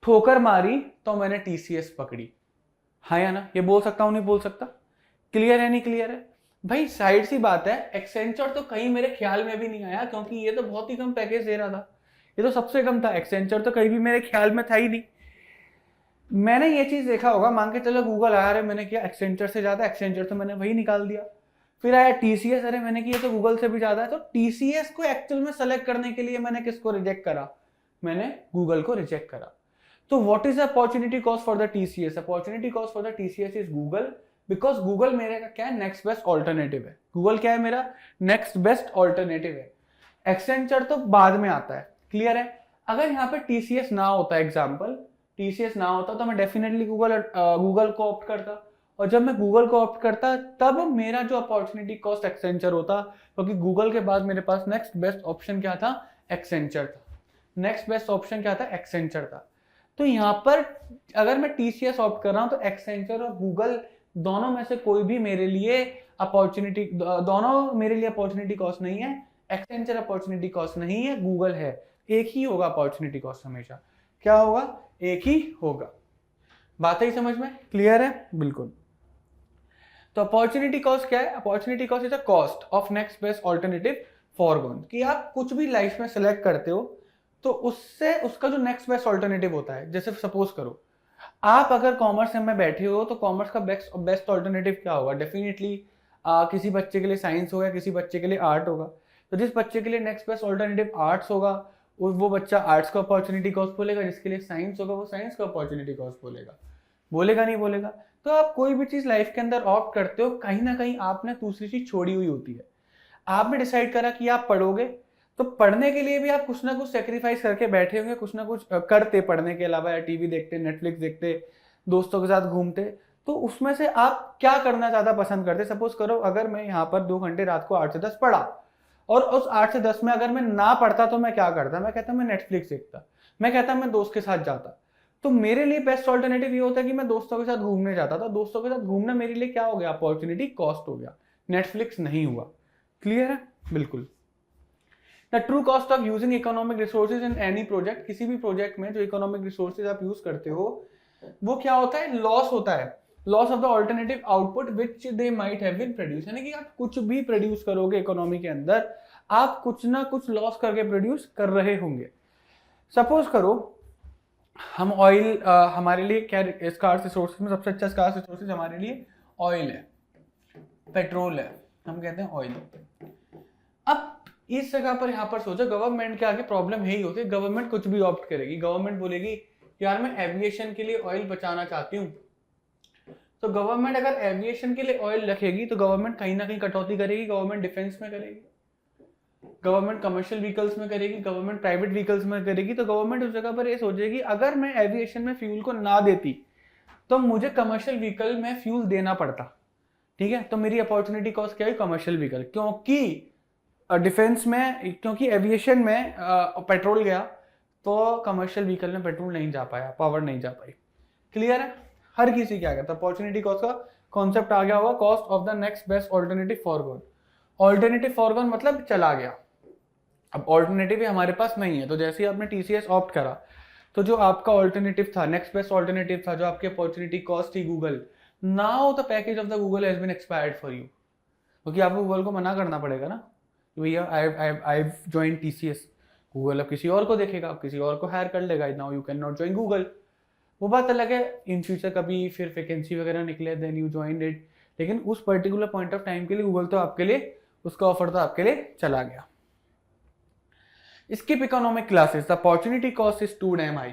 ठोकर मारी तो मैंने टीसीएस पकड़ी। हाँ या ना? ये बोल सकता हूं, नहीं बोल सकता? क्लियर है नहीं क्लियर है भाई? साइड सी बात है, एक्सेंचर तो कहीं मेरे ख्याल में भी नहीं आया क्योंकि ये तो बहुत ही कम पैकेज दे रहा था, ये तो सबसे कम था। एक्सेंचर तो कहीं भी मेरे ख्याल में था ही नहीं। मैंने ये चीज देखा होगा, मान के चलो गूगल आया, अरे मैंने किया एक्सेंचर से ज्यादा, एक्सेंचर तो मैंने वही निकाल दिया। फिर आया टीसीएस, अरे मैंने किया तो गूगल से भी ज्यादा है। तो टीसीएस को एक्चुअल में सेलेक्ट करने के लिए मैंने किसको रिजेक्ट करा? मैंने गूगल को रिजेक्ट करा। तो what is the opportunity cost for the TCS? Opportunity cost for the TCS is Google, because Google मेरे का क्या है? नेक्स्ट बेस्ट ऑल्टरनेटिव है। गूगल क्या है? मेरा नेक्स्ट बेस्ट ऑल्टरनेटिव है। एक्सेंचर तो बाद में आता है। क्लियर है? अगर यहाँ पे टीसीएस ना होता, एग्जाम्पल टीसीएस ना होता, तो मैं डेफिनेटली गूगल को ऑप्ट करता। और जब मैं गूगल को ऑप्ट करता तब मेरा जो अपॉर्चुनिटी कॉस्ट एक्सेंचर होता, क्योंकि गूगल के बाद मेरे पास नेक्स्ट बेस्ट ऑप्शन क्या था? एक्सेंचर था। नेक्स्ट बेस्ट ऑप्शन क्या था? एक्सेंचर था। तो यहाँ पर अगर मैं टीसीएस ऑप्ट कर रहा हूँ तो एक्सेंचर और गूगल दोनों में से कोई भी मेरे लिए दोनों मेरे लिए अपॉर्चुनिटी कॉस्ट नहीं है। एक्सेंचर अपॉर्चुनिटी कॉस्ट नहीं है, गूगल है। एक ही होगा अपॉर्चुनिटी कॉस्ट हमेशा। क्या होगा? एक ही होगा। बात ही समझ में क्लियर है? बिल्कुल। तो अपॉर्चुनिटी कॉस्ट क्या है? Opportunity cost is a cost of next best alternative foregone. कि आप कुछ भी लाइफ में सेलेक्ट करते हो तो उससे उसका जो नेक्स्ट बेस्ट ऑल्टरनेटिव होता है, जैसे सपोज करो आप अगर कॉमर्स में बैठे हो तो कॉमर्स का बेस्ट ऑल्टरनेटिव क्या होगा? डेफिनेटली किसी बच्चे के लिए साइंस होगा, किसी बच्चे के लिए आर्ट होगा। तो जिस बच्चे के लिए नेक्स्ट बेस्ट ऑल्टरनेटिव आर्ट्स होगा वो बच्चा आर्ट्स का अपॉर्चुनिटी कॉस्ट बोलेगा, जिसके लिए साइंस होगा वो साइंस का अपॉर्चुनिटी कॉस्ट बोलेगा। बोलेगा नहीं बोलेगा? तो आप कोई भी चीज लाइफ के अंदर ऑप्ट करते हो, कहीं ना कहीं आपने दूसरी चीज छोड़ी हुई होती है। आपने डिसाइड करा कि आप पढ़ोगे, तो पढ़ने के लिए भी आप कुछ ना कुछ सेक्रीफाइस करके बैठे होंगे, कुछ ना कुछ करते पढ़ने के अलावा, या टीवी देखते, नेटफ्लिक्स देखते, दोस्तों के साथ घूमते। तो उसमें से आप क्या करना ज्यादा पसंद करते? सपोज करो अगर मैं यहाँ पर 2 घंटे रात को 8 से 10 पढ़ा, और उस 8 से 10 में अगर मैं ना पढ़ता तो मैं क्या करता? मैं कहता मैं नेटफ्लिक्स देखता, मैं कहता मैं दोस्त के साथ जाता। तो मेरे लिए बेस्ट ऑल्टरनेटिव ये होता है कि मैं दोस्तों के साथ घूमने जाता था। दोस्तों के साथ घूमना मेरे लिए क्या हो गया? अपॉर्चुनिटी कॉस्ट हो गया, नेटफ्लिक्स नहीं हुआ। क्लियर है? बिल्कुल। The true cost of using economic resources in any project, किसी भी प्रोजेक्ट में जो इकोनॉमिक रिसोर्सेज आप यूज करते हो वो क्या होता है? लॉस होता है। Loss of the alternative output which they might have been produce. यानी कि आप कुछ भी प्रोड्यूस करोगे इकोनॉमी के अंदर, आप कुछ ना कुछ लॉस करके प्रोड्यूस कर रहे होंगे। सपोज करो हम ऑयल, हमारे लिए क्या स्कार्स रिसोर्सेज में सबसे अच्छा स्कार्स रिसोर्सेज हमारे लिए ऑयल है, पेट्रोल है, हम कहते हैं ऑयल। अब इस जगह पर यहाँ पर सोचो, गवर्नमेंट के आगे प्रॉब्लम यही होती है, गवर्नमेंट कुछ भी ऑप्ट करेगी। गवर्नमेंट बोलेगी यार मैं एविएशन के लिए ऑयल बचाना चाहती हूँ, तो गवर्नमेंट अगर एविएशन के लिए ऑयल रखेगी तो गवर्नमेंट कहीं ना कहीं कटौती करेगी। गवर्नमेंट डिफेंस में करेगी, गवर्नमेंट कमर्शियल व्हीकल्स में करेगी, गवर्नमेंट प्राइवेट व्हीकल्स में करेगी। तो गवर्नमेंट उस जगह पर ये सोचेगी अगर मैं एविएशन में फ्यूल को ना देती तो मुझे कमर्शियल व्हीकल में फ्यूल देना पड़ता। ठीक है, तो मेरी अपॉर्चुनिटी कॉस्ट क्या है? Commercial vehicle. क्योंकि डिफेंस में, क्योंकि एविएशन में पेट्रोल गया तो कमर्शियल व्हीकल में पेट्रोल नहीं जा पाया, पावर नहीं जा पाई। क्लियर है? हर किसी क्या कहता है? अपॉर्चुनिटी कॉस्ट का कॉन्सेप्ट आ गया होगा, cost of the next best alternative foregone. Alternative foregone मतलब चला गया, अब ऑल्टरनेटिव हमारे पास नहीं है। तो जैसे ही आपने टीसीएस ऑप्ट करा तो जो आपका ऑल्टरनेटिव था, नेक्स्ट बेस्ट ऑल्टरनेटिव था, जो आपकी अपॉर्चुनिटी कॉस्ट थी Google, now the package of the Google has been expired for you. क्योंकि आपको गूगल को मना करना पड़ेगा ना, भैया आई ज्वाइन TCS, गूगल अब किसी और को देखेगा, अब किसी और को हायर कर लेगा, now you can not join Google. वो बात अलग है, इन फ्यूचर कभी फिर वैकेंसी वगैरह निकले देन यू ज्वाइन इट, लेकिन उस पर्टिकुलर पॉइंट ऑफ टाइम के लिए गूगल तो आपके लिए, उसका ऑफर तो आपके लिए चला गया। Skip economic classes, the opportunity cost is too damn high.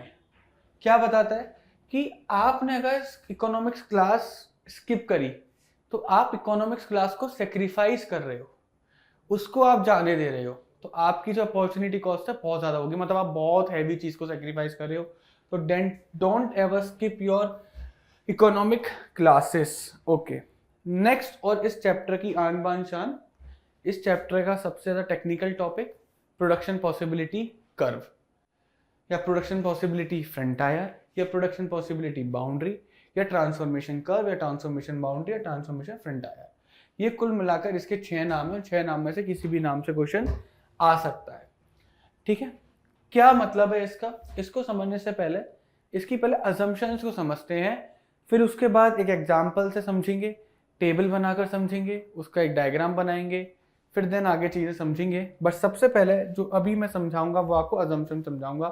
क्या बताता है कि आपने अगर इकोनॉमिक्स क्लास स्किप करी तो आप इकोनॉमिक्स क्लास को सेक्रीफाइस कर रहे हो, उसको आप जाने दे रहे हो, तो आपकी जो अपॉर्चुनिटी कॉस्ट है बहुत ज्यादा होगी, मतलब आप बहुत हैवी चीज को सेक्रीफाइस कर रहे हो। तो don't ever skip your economic classes. Okay, next, और इस चैप्टर की आन बान शान, इस चैप्टर का सबसे ज्यादा technical topic production possibility curve, या प्रोडक्शन पॉसिबिलिटी फ्रंटायर, या प्रोडक्शन पॉसिबिलिटी बाउंड्री, या ट्रांसफॉर्मेशन कर्व, या ट्रांसफॉर्मेशन बाउंड्री, या ट्रांसफॉर्मेशन फ्रंटायर। ये कुल मिलाकर इसके 6 नाम है, 6 नाम में से किसी भी नाम से क्वेश्चन आ सकता है। ठीक है, क्या मतलब है इसका? इसको समझने से पहले इसकी पहले अजम्पशंस को समझते हैं, फिर उसके बाद एक एग्जाम्पल से समझेंगे, टेबल बनाकर समझेंगे, उसका एक डायग्राम बनाएंगे, फिर देन आगे चीजें समझेंगे। बट सबसे पहले जो अभी मैं समझाऊंगा वो आपको अजम्पशन समझाऊंगा,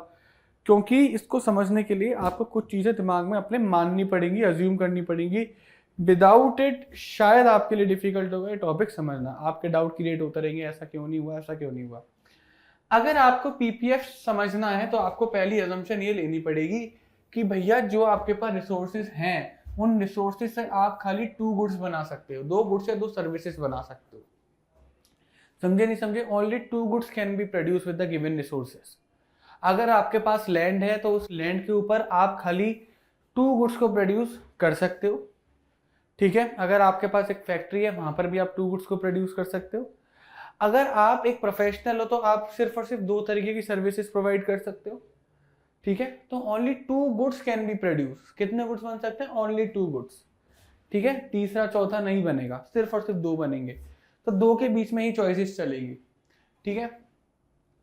क्योंकि इसको समझने के लिए आपको कुछ चीजें दिमाग में अपने माननी पड़ेंगी, अज्यूम करनी पड़ेंगी। विदाउट इट शायद आपके लिए डिफिकल्ट होगा ये टॉपिक समझना, आपके डाउट क्रिएट होते रहेंगे, ऐसा क्यों नहीं हुआ, ऐसा क्यों नहीं हुआ। अगर आपको पीपीएफ समझना है तो आपको पहली अजम्पशन ये लेनी पड़ेगी कि भैया जो आपके पास रिसोर्सेज हैं, उन रिसोर्सेज से आप खाली 2 गुड्स बना सकते हो, 2 गुड्स या 2 सर्विसेज बना सकते हो। समझे नहीं समझे? Only 2 goods can be produce with the given resources. अगर आपके पास लैंड है तो उस लैंड के ऊपर आप खाली 2 गुड्स को प्रोड्यूस कर सकते हो। ठीक है, अगर आपके पास एक फैक्ट्री है वहां पर भी आप 2 गुड्स को प्रोड्यूस कर सकते हो। अगर आप एक प्रोफेशनल हो तो आप सिर्फ और सिर्फ 2 तरीके की सर्विसेज प्रोवाइड कर सकते हो। ठीक है, तो only 2 goods can be produce. कितने गुड्स बन सकते हैं? Only 2 goods. ठीक है, तीसरा चौथा नहीं बनेगा, सिर्फ और सिर्फ 2 बनेंगे, तो 2 के बीच में ही चॉइसेस चलेगी। ठीक है,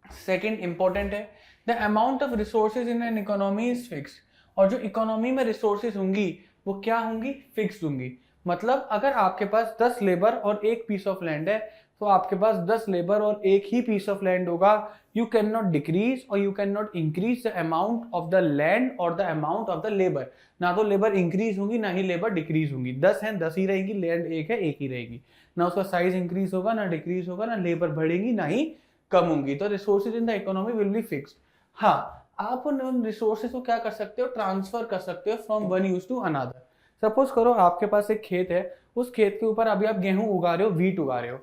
सेकंड इंपॉर्टेंट है, the amount of resources in an economy is fixed. और जो इकोनॉमी में रिसोर्सेज होंगी वो क्या होंगी? फिक्स्ड होंगी। मतलब अगर आपके पास 10 लेबर और 1 पीस ऑफ लैंड है तो आपके पास 10 लेबर और 1 ही पीस ऑफ लैंड होगा। You can not decrease or you can not increase the amount of the land or the amount of the labour. ना तो लेबर इंक्रीज होंगी ना ही लेबर डिक्रीज होंगी। 10 है 10 ही रहेगी, लैंड 1 है 1 ही रहेगी, ना उसका साइज इंक्रीज होगा ना डिक्रीज होगा, ना लेबर बढ़ेगी ना ही कम होंगी। तो resources in the economy will be fixed. हाँ, आप उन रिसोर्सेज को क्या कर सकते हो? ट्रांसफर कर सकते हो from one use to another. Suppose करो आपके पास एक खेत है, उस खेत के ऊपर अभी आप गेहूं उगा रहे हो, वीट उगा रहे हो,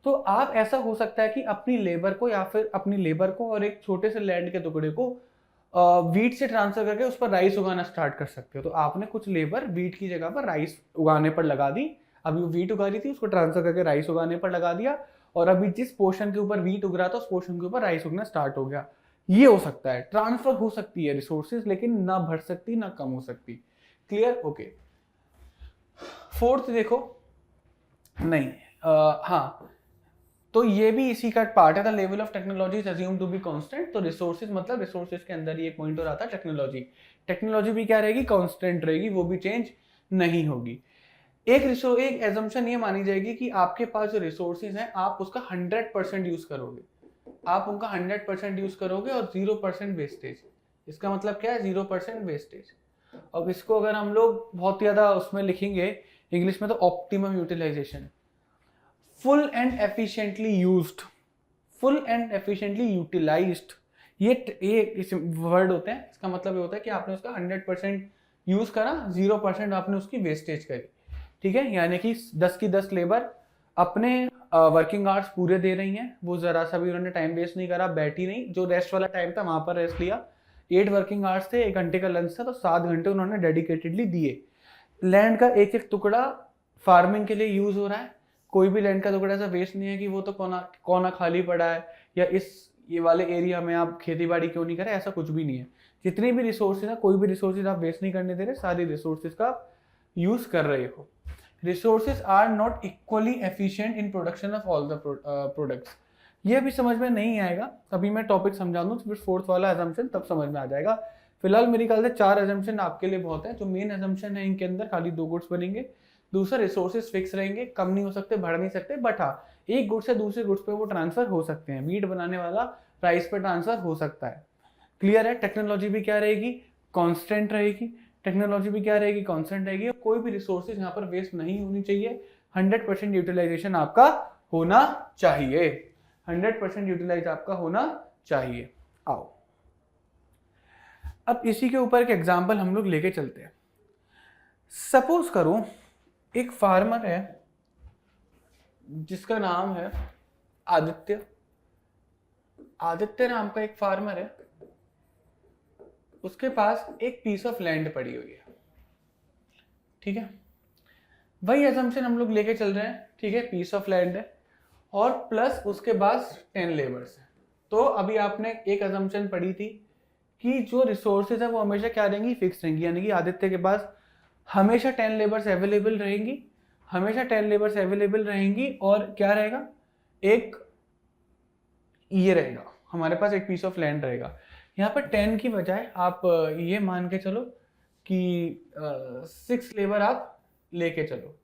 तो आप ऐसा हो सकता है कि अपनी लेबर को या फिर अपनी लेबर को और एक छोटे से लैंड के टुकड़े को वीट से ट्रांसफर करके उस पर राइस उगाना स्टार्ट कर सकते हो। तो आपने कुछ लेबर वीट की जगह पर राइस उगाने पर लगा दी, अभी वो वीट उगा रही थी उसको ट्रांसफर करके राइस उगाने पर लगा दिया, और अभी जिस पोर्शन के ऊपर वीट उग रहा था उस पोर्शन के ऊपर राइस उगना स्टार्ट हो गया। ये हो सकता है, ट्रांसफर हो सकती है रिसोर्सेज, लेकिन ना बढ़ सकती ना कम हो सकती। क्लियर? ओके। फोर्थ देखो, नहीं हाँ, तो ये भी इसी का पार्ट है। The level of technology is assume to be constant. तो रिसोर्सेज मतलब रिसोर्सेज के अंदर ही एक पॉइंट और आता है टेक्नोलॉजी। टेक्नोलॉजी भी क्या रहेगी? कांस्टेंट रहेगी, वो भी चेंज नहीं होगी। एक एजम्पशन ये मानी जाएगी कि आपके पास जो रिसोर्सेज हैं आप उसका 100% यूज करोगे, आप उनका 100% यूज करोगे और 0% वेस्टेज। इसका मतलब क्या है? 0% वेस्टेज। अब इसको अगर हम लोग बहुत ज्यादा उसमें लिखेंगे इंग्लिश में तो optimum utilisation, full and efficiently used, full and efficiently utilised, ये वर्ड होते हैं। इसका मतलब ये होता है कि आपने उसका 100% यूज करा, 0% आपने उसकी वेस्टेज करी। ठीक है, यानी कि 10 की 10 लेबर अपने वर्किंग आवर्स पूरे दे रही हैं, वो जरा सा भी उन्होंने टाइम वेस्ट नहीं करा, बैठी नहीं, जो रेस्ट वाला टाइम था वहां पर रेस्ट लिया। 8 वर्किंग आवर्स थे, 1 घंटे का लंच था, तो 7 घंटे उन्होंने डेडिकेटेडली दिए। लैंड का एक एक टुकड़ा फार्मिंग के लिए यूज हो रहा है, कोई भी लैंड का टुकड़ा ऐसा वेस्ट नहीं है कि वो तो कोना खाली पड़ा है या ये वाले एरिया में आप खेती बाड़ी क्यों नहीं करें, ऐसा कुछ भी नहीं है। जितनी भी रिसोर्सेज है, कोई भी रिसोर्सेज आप वेस्ट नहीं करने दे रहे, सारी रिसोर्सेज का यूज कर रहे हो। Resources are not equally efficient in production of all the products. ये अभी समझ में नहीं आएगा, अभी मैं टॉपिक समझा दूं फिर फोर्थ वाला एजम्पशन तब समझ में आ जाएगा। फिलहाल मेरी ख्याल से 4 एजम्पशन आपके लिए बहुत है। जो मेन एजम्पशन है इनके अंदर खाली 2 गुड्स बनेंगे, दूसरा रिसोर्सेज फिक्स रहेंगे, कम नहीं हो सकते, बढ़ नहीं सकते, बट हाँ एक गुड से दूसरे गुड्स पे वो ट्रांसफर हो सकते हैं। वीट बनाने वाला प्राइस पे ट्रांसफर हो सकता है। क्लियर है? टेक्नोलॉजी भी क्या रहेगी, कांस्टेंट रहेगी। टेक्नोलॉजी भी क्या रहेगी, कांस्टेंट रहेगी। कोई भी रिसोर्सेज यहाँ पर वेस्ट नहीं होनी चाहिए। 100% यूटिलाइजेशन आपका होना चाहिए। 100% यूटिलाइज आपका होना चाहिए। आओ अब इसी के ऊपर एक एग्जांपल हम लोग लेके चलते हैं। सपोज करो एक फार्मर है जिसका नाम है आदित्य। आदित्य नाम का एक फार्मर है, उसके पास एक पीस ऑफ लैंड पड़ी हुई है। ठीक है, वही असम्पशन हम लोग लेके चल रहे हैं। ठीक है, पीस ऑफ लैंड है और प्लस उसके पास 10 लेबर्स है। तो अभी आपने एक असम्पशन पढ़ी थी कि जो रिसोर्सेज है वो हमेशा क्या रहेंगी, फिक्स रहेंगी। यानी कि आदित्य के पास हमेशा 10 लेबर्स अवेलेबल रहेंगी, हमेशा 10 लेबर्स अवेलेबल रहेंगी। और क्या रहेगा, एक ये रहेगा, हमारे पास एक पीस ऑफ लैंड रहेगा। यहाँ पर 10 की बजाय आप ये मान के चलो कि 6 लेबर आप लेके चलो,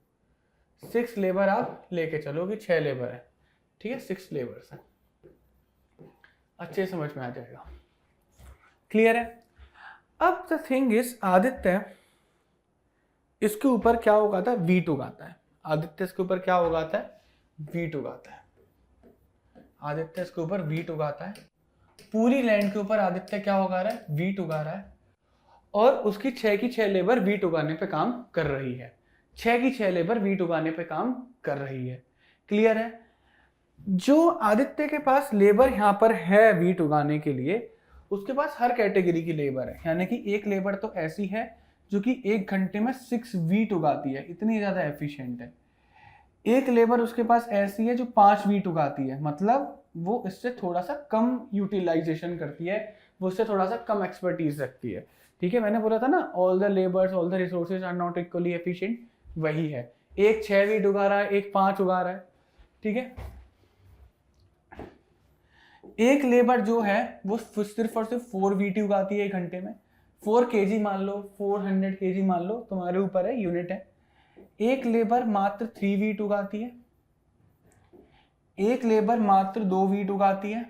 6 लेबर आप लेके चलो कि 6 लेबर है। ठीक है, 6 लेबर्स है, अच्छे समझ में आ जाएगा। क्लियर है? अब द थिंग इज आदित्य इसके ऊपर क्या उगाता है, वीट उगाता है। आदित्य इसके ऊपर क्या उगाता है, वीट उगाता है। आदित्य इसके ऊपर वीट उगाता है। पूरी लैंड के ऊपर आदित्य क्या उगा रहा है, वीट उगा रहा है। और उसकी 6 की 6 लेबर वीट उगाने पे काम कर रही है। 6 की 6 लेबर वीट उगाने पे काम कर रही है। क्लियर है? जो आदित्य के पास लेबर यहाँ पर है वीट उगाने के लिए, उसके पास हर कैटेगरी की लेबर है। यानी कि एक लेबर तो ऐसी है जो कि 1 घंटे में 6 वीट उगाती है, इतनी ज्यादा एफिशिएंट है। एक लेबर उसके पास ऐसी है जो 5 वीट उगाती है, मतलब वो इससे थोड़ा सा कम यूटिलाइजेशन करती है, वो इससे थोड़ा सा कम एक्सपर्टीज रखती है। ठीक है, मैंने बोला था ना, all the labours all the resources are not equally efficient, वही है। एक 6 वीट उगा रहा है, एक 5 उगा रहा है। ठीक है, एक लेबर जो है वो सिर्फ और सिर्फ 4 वीट उगाती है 1 घंटे में। 4 केजी मान लो, 400 केजी मान लो, तुम्हारे ऊपर है, यूनिट है। एक लेबर मात्र 3 वीट उगाती है, एक लेबर मात्र 2 वीट उगाती है,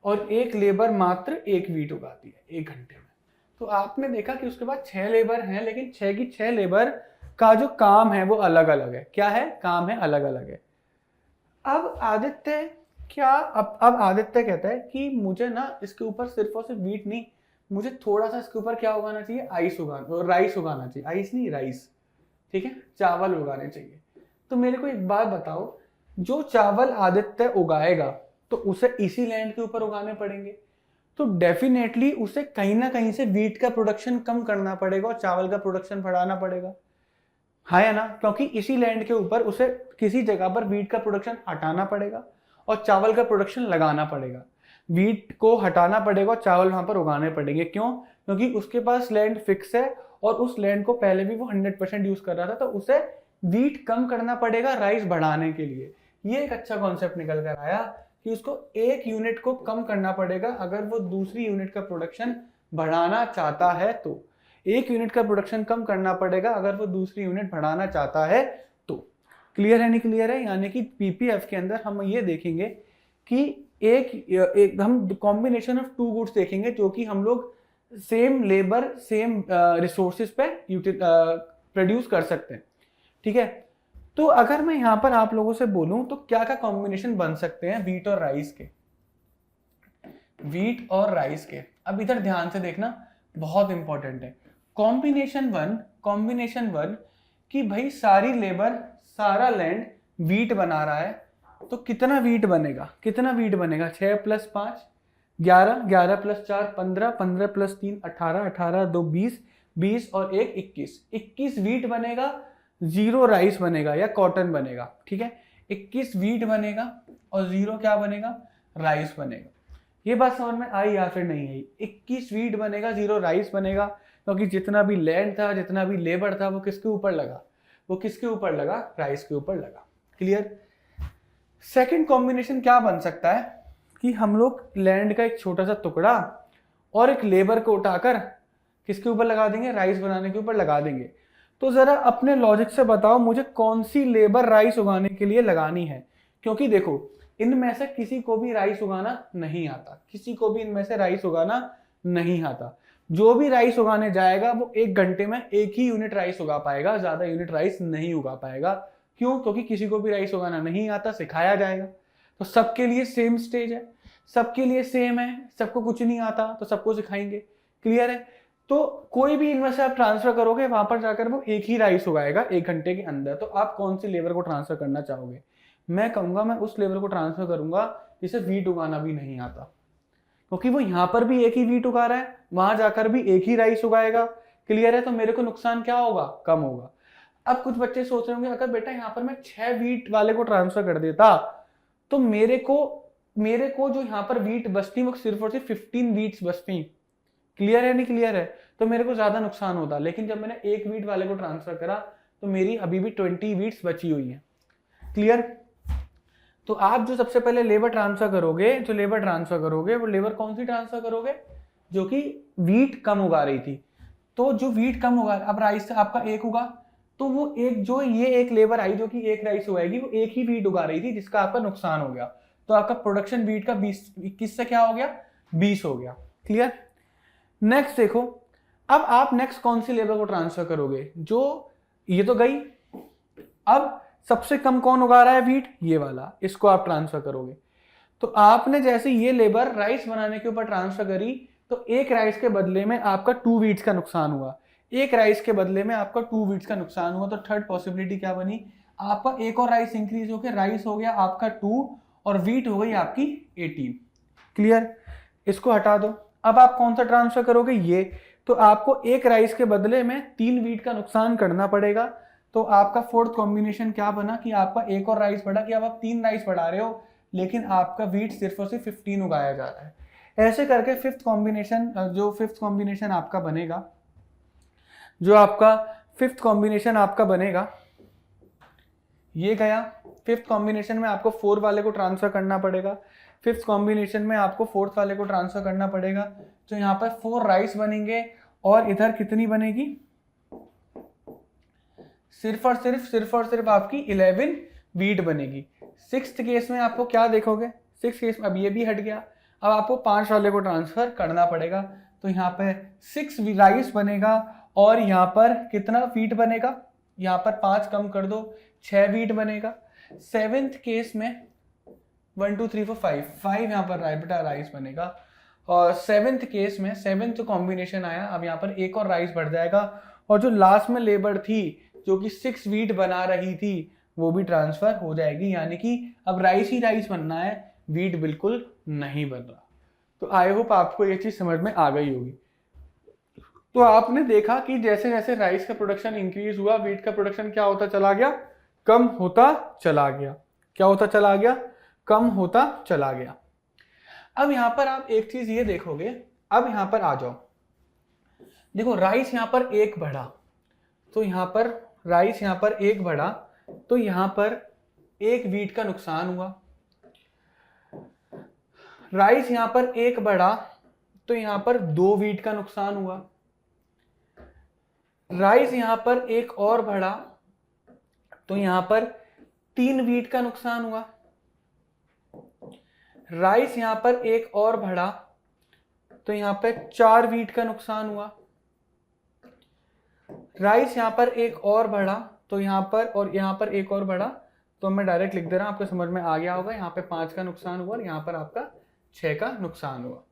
और एक लेबर मात्र 1 वीट उगाती है 1 घंटे में। तो आपने देखा कि उसके पास 6 लेबर हैं, लेकिन 6 की 6 लेबर का जो काम है वो अलग अलग है। क्या है, काम है अलग अलग है। अब आदित्य क्या, अब आदित्य कहता है कि मुझे ना इसके ऊपर सिर्फ और सिर्फ वीट नहीं, मुझे थोड़ा सा इसके ऊपर क्या उगाना चाहिए, राइस उगाना चाहिए। आइस नहीं, राइस। ठीक है, चावल उगाने चाहिए। तो मेरे को एक बात बताओ, जो चावल आदित्य उगाएगा तो उसे इसी लैंड के ऊपर उगाने पड़ेंगे, तो डेफिनेटली उसे कहीं ना कहीं से वीट का प्रोडक्शन कम करना पड़ेगा और चावल का प्रोडक्शन बढ़ाना पड़ेगा। हाँ या ना? क्योंकि इसी लैंड के ऊपर उसे किसी जगह पर वीट का प्रोडक्शन हटाना पड़ेगा और चावल का प्रोडक्शन लगाना पड़ेगा। वीट को हटाना पड़ेगा और चावल वहां पर उगाने पड़ेंगे। क्यों? क्योंकि उसके पास लैंड फिक्स है और उस लैंड को पहले भी वो 100% यूज कर रहा था, तो उसे वीट कम करना पड़ेगा राइस बढ़ाने के लिए। ये एक अच्छा कॉन्सेप्ट निकल कर आया कि उसको एक यूनिट को कम करना पड़ेगा अगर वो दूसरी यूनिट का प्रोडक्शन बढ़ाना चाहता है। तो एक यूनिट का प्रोडक्शन कम करना पड़ेगा अगर वो दूसरी यूनिट बढ़ाना चाहता है तो। क्लियर है नहीं क्लियर है? यानी कि पीपीएफ के अंदर हम ये देखेंगे कि एक हम कॉम्बिनेशन ऑफ 2 गुड्स देखेंगे जो कि हम लोग सेम लेबर सेम रिसोर्सेज पे प्रोड्यूस कर सकते हैं। ठीक है, तो अगर मैं यहां पर आप लोगों से बोलूं तो क्या क्या कॉम्बिनेशन बन सकते हैं वीट और राइस के, वीट और राइस के। अब इधर ध्यान से देखना, बहुत इंपॉर्टेंट है। कॉम्बिनेशन वन कि भाई सारी लेबर सारा लैंड वीट बना रहा है, तो कितना वीट बनेगा, कितना वीट बनेगा, 6 + 5 11, 11 + 4 15, 15 + 3 18, 18 2 20, 20 और 1 21, 21 वीट बनेगा। 0 राइस बनेगा या कॉटन बनेगा। ठीक है, 21 वीट बनेगा और 0 क्या बनेगा, राइस बनेगा। ये बात समझ में आई या फिर नहीं आई? 21 वीट बनेगा, 0 राइस बनेगा, क्योंकि जितना भी लैंड था, जितना भी लेबर था, वो किसके ऊपर लगा, वो किसके ऊपर लगा, राइस के ऊपर लगा। क्लियर? सेकंड कॉम्बिनेशन क्या बन सकता है कि हम लोग लैंड का एक छोटा सा टुकड़ा और एक लेबर को उठाकर किसके ऊपर लगा देंगे, राइस बनाने के ऊपर लगा देंगे। तो जरा अपने लॉजिक से बताओ मुझे कौन सी लेबर राइस उगाने के लिए लगानी है, क्योंकि देखो इनमें से किसी को भी राइस उगाना नहीं आता, किसी को भी इनमें से राइस उगाना नहीं आता। जो भी राइस उगाने जाएगा वो 1 घंटे में 1 ही यूनिट राइस उगा पाएगा, ज्यादा यूनिट राइस नहीं उगा पाएगा। क्यों? क्योंकि किसी को भी राइस उगाना नहीं आता, सिखाया जाएगा। तो सबके लिए सेम स्टेज है, सबके लिए सेम है, सबको कुछ नहीं आता तो सबको सिखाएंगे। क्लियर है? तो कोई भी इनमें से आप ट्रांसफर करोगे वहां पर जाकर वो 1 ही राइस उगाएगा 1 घंटे के अंदर। तो आप कौन सी लेबर को ट्रांसफर करना चाहोगे? मैं कहूंगा मैं उस लेबर को ट्रांसफर करूंगा जिसे वीट उगाना भी नहीं आता, क्योंकि वो यहाँ पर भी 1 ही वीट उगा रहा है, वहां जाकर भी 1 ही राइस उगाएगा। क्लियर है? तो मेरे को नुकसान क्या होगा? कम होगा। अब कुछ बच्चे सोच रहे होंगे अगर बेटा यहाँ पर मैं 6 वीट वाले को ट्रांसफर कर देता तो मेरे को जो यहाँ पर वीट बचती वो सिर्फ और सिर्फ 15 वीट्स बचती। क्लियर है? नहीं क्लियर है? तो मेरे को ज्यादा नुकसान होता। लेकिन जब मैंने 1 वीट वाले को ट्रांसफर करा तो मेरी अभी भी 20 वीट्स बची हुई है। क्लियर? तो आप जो सबसे पहले लेबर ट्रांसफर करोगे वो लेबर कौन सी ट्रांसफर करोगे? जो कि वीट कम उगा रही थी। तो जो वीट कम उगा, अब राइस से आपका 1 उगा, तो वो एक लेबर आई जो कि 1 राइस उगाएगी, वो 1 ही वीट उगा रही थी जिसका आपका नुकसान हो गया। तो आपका प्रोडक्शन वीट का 21 से क्या हो गया? 20 हो गया। क्लियर? नेक्स्ट देखो, अब आप नेक्स्ट कौन सी लेबर को ट्रांसफर करोगे? जो ये तो गई, अब सबसे कम कौन उगा रहा है वीट? ये वाला, इसको आप ट्रांसफर करोगे। तो आपने जैसे ये लेबर राइस बनाने के ऊपर ट्रांसफर करी तो 1 राइस के बदले में आपका 2 वीट्स का नुकसान हुआ। 1 राइस के बदले में आपका 2 वीट्स का नुकसान हुआ। तो थर्ड पॉसिबिलिटी क्या बनी? आपका 1 और राइस इंक्रीज होकर राइस हो गया आपका 2 और वीट हो गई आपकी 18। क्लियर? इसको हटा दो। अब आप कौन सा ट्रांसफर करोगे? ये। तो आपको 1 राइस के बदले में 3 वीट का नुकसान करना पड़ेगा। तो आपका फोर्थ कॉम्बिनेशन क्या बना कि आपका 1 और राइस बढ़ा, कि अब आप 3 राइस बढ़ा रहे हो लेकिन आपका वीट सिर्फ और सिर्फ 15 उगाया जा रहा है। ऐसे करके फिफ्थ कॉम्बिनेशन आपका बनेगा, ये गया। फिफ्थ कॉम्बिनेशन में आपको 4 वाले को ट्रांसफर करना पड़ेगा, फिफ्थ कॉम्बिनेशन में आपको 4th वाले को ट्रांसफर करना पड़ेगा। तो यहाँ पर 4 राइस बनेंगे और इधर कितनी बनेगी? सिर्फ और सिर्फ आपकी 11 वीट बनेगी। 6th केस में आपको क्या देखोगे? 6th केस में अब ये भी हट गया, अब आपको 5 वाले को ट्रांसफर करना पड़ेगा। तो यहाँ पे 6 राइस बनेगा और यहाँ पर कितना वीट बनेगा? यहाँ पर 5 कम कर दो, 6 वीट बनेगा। 7th केस में 1 2 3 4 5 यहाँ पर बेटा राइस बनेगा। और 7th केस में 7th कॉम्बिनेशन आया, अब यहाँ पर 1 और राइस बढ़ जाएगा और जो लास्ट में लेबर थी जो कि 6 वीट बना रही थी वो भी ट्रांसफर हो जाएगी। यानी कि अब राइस ही राइस बनना है, वीट बिल्कुल नहीं बन रहा। तो आई होप आपको ये चीज समझ में आ गई होगी। तो आपने देखा कि जैसे जैसे राइस का प्रोडक्शन इंक्रीज हुआ वीट का प्रोडक्शन क्या होता चला गया? कम होता चला गया। क्या होता चला गया? कम होता चला गया। अब यहां पर आप एक चीज ये देखोगे, अब यहां पर आ जाओ, देखो राइस यहां पर 1 बढ़ा तो यहां पर राइस यहां पर 1 बढ़ा तो यहां पर 1 वीट का नुकसान हुआ। राइस यहां पर 1 बढ़ा तो यहां पर 2 वीट का नुकसान हुआ। राइस यहां पर 1 और बढ़ा तो यहां पर 3 वीट का नुकसान हुआ। राइस यहां पर 1 और बढ़ा तो यहां पर 4 वीट का नुकसान हुआ। राइस यहां पर 1 और बढ़ा तो यहां पर 1 और बढ़ा, तो मैं डायरेक्ट लिख दे रहा हूं, आपको समझ में आ गया होगा। यहां पे 5 का नुकसान हुआ और यहां पर आपका 6 का नुकसान हुआ।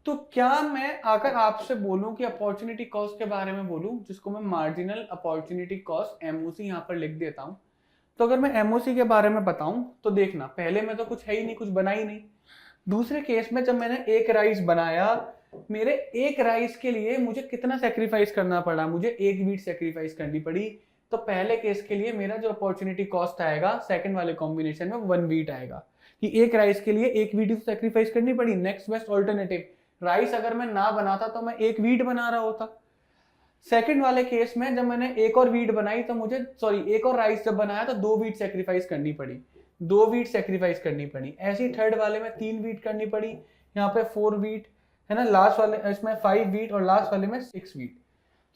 तो क्या मैं अगर आपसे बोलूं कि अपॉर्चुनिटी कॉस्ट के बारे में बोलूं, जिसको मैं मार्जिनल अपॉर्चुनिटी कॉस्ट एमओसी यहां पर लिख देता हूं, तो अगर मैं एमओसी के बारे में बताऊं तो देखना, पहले में तो कुछ है ही नहीं, कुछ बना ही नहीं। दूसरे केस में जब मैंने 1 राइस बनाया, मेरे 1 राइस के लिए मुझे कितना सेक्रीफाइस करना पड़ा? मुझे 1 वीट सेक्रीफाइस करनी पड़ी। तो पहले केस के लिए मेरा जो अपॉर्चुनिटी कॉस्ट आएगा सेकंड वाले कॉम्बिनेशन में 1 वीट आएगा, कि 1 राइस के लिए 1 वीट सेक्रीफाइस करनी पड़ी। नेक्स्ट बेस्ट ऑल्टरनेटिव, राइस अगर मैं ना बनाता तो मैं 1 वीट बना रहा होता। सेकंड वाले केस में जब मैंने 1 और वीट बनाई तो मुझे 1 और राइस जब बनाया तो 2 वीट सेक्रीफाइस करनी पड़ी, 2 वीट सेक्रीफाइस करनी पड़ी। ऐसी थर्ड वाले में 3 वीट करनी पड़ी, यहाँ पे 4 वीट है ना, लास्ट वाले इसमें 5 वीट और लास्ट वाले में 6 वीट।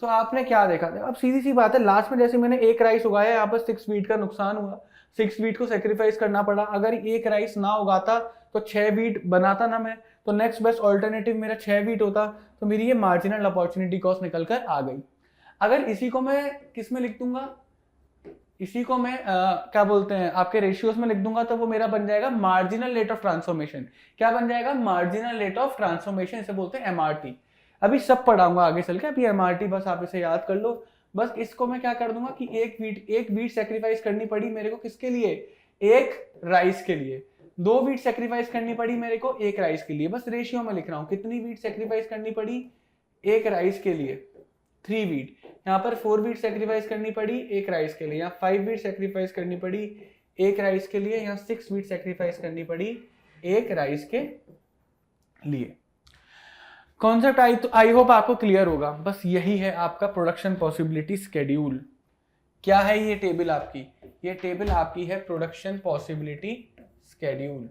तो आपने क्या देखा, अब सीधी सी बात है, लास्ट में जैसे मैंने एक राइस उगाया, यहाँ पर 6 वीट का नुकसान हुआ, 6 वीट को सेक्रीफाइस करना पड़ा। अगर एक राइस ना उगाता तो 6 वीट बनाता ना मैं, तो नेक्स्ट बेस्ट ऑल्टरनेटिव मेरा 6 वीट होता, तो मेरी ये मार्जिनल अपॉर्चुनिटी कॉस्ट निकल कर आ गई। अगर इसी को मैं किस में लिख दूंगा, इसी को मैं क्या बोलते हैं आपके रेशियोज में लिख दूंगा, तो वो मेरा बन जाएगा मार्जिनल रेट ऑफ ट्रांसफॉर्मेशन। क्या बन जाएगा, मार्जिनल रेट ऑफ ट्रांसफॉर्मेशन, इसे बोलते हैं एमआरटी। अभी सब पढ़ाऊंगा आगे चल के, अभी एमआरटी बस आप इसे याद कर लो। बस इसको मैं क्या कर दूंगा कि एक वीट सेक्रीफाइस करनी पड़ी मेरे को, किसके लिए, एक राइस के लिए। 2 वीट सेक्रीफाइस करनी पड़ी मेरे को एक राइस के लिए, बस रेशियो में लिख रहा हूं, कितनी वीट सेक्रीफाइस करनी पड़ी एक राइस के लिए, 3 वीट। यहाँ पर 4 वीट सेक्रीफाइस करनी पड़ी एक राइस के लिए, यहाँ 5 वीट सेक्रीफाइस करनी पड़ी एक राइस के लिए, यहाँ 6 वीट सेक्रीफाइस करनी पड़ी एक राइस के लिए। कॉन्सेप्ट आई होप आपको क्लियर होगा। बस यही है आपका प्रोडक्शन पॉसिबिलिटी स्केड्यूल। क्या है ये टेबल आपकी, ये टेबल आपकी है production possibility schedule,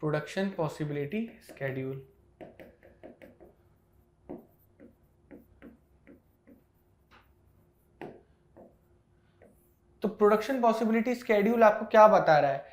production possibility schedule. तो प्रोडक्शन पॉसिबिलिटी स्केड्यूल आपको क्या बता रहा है,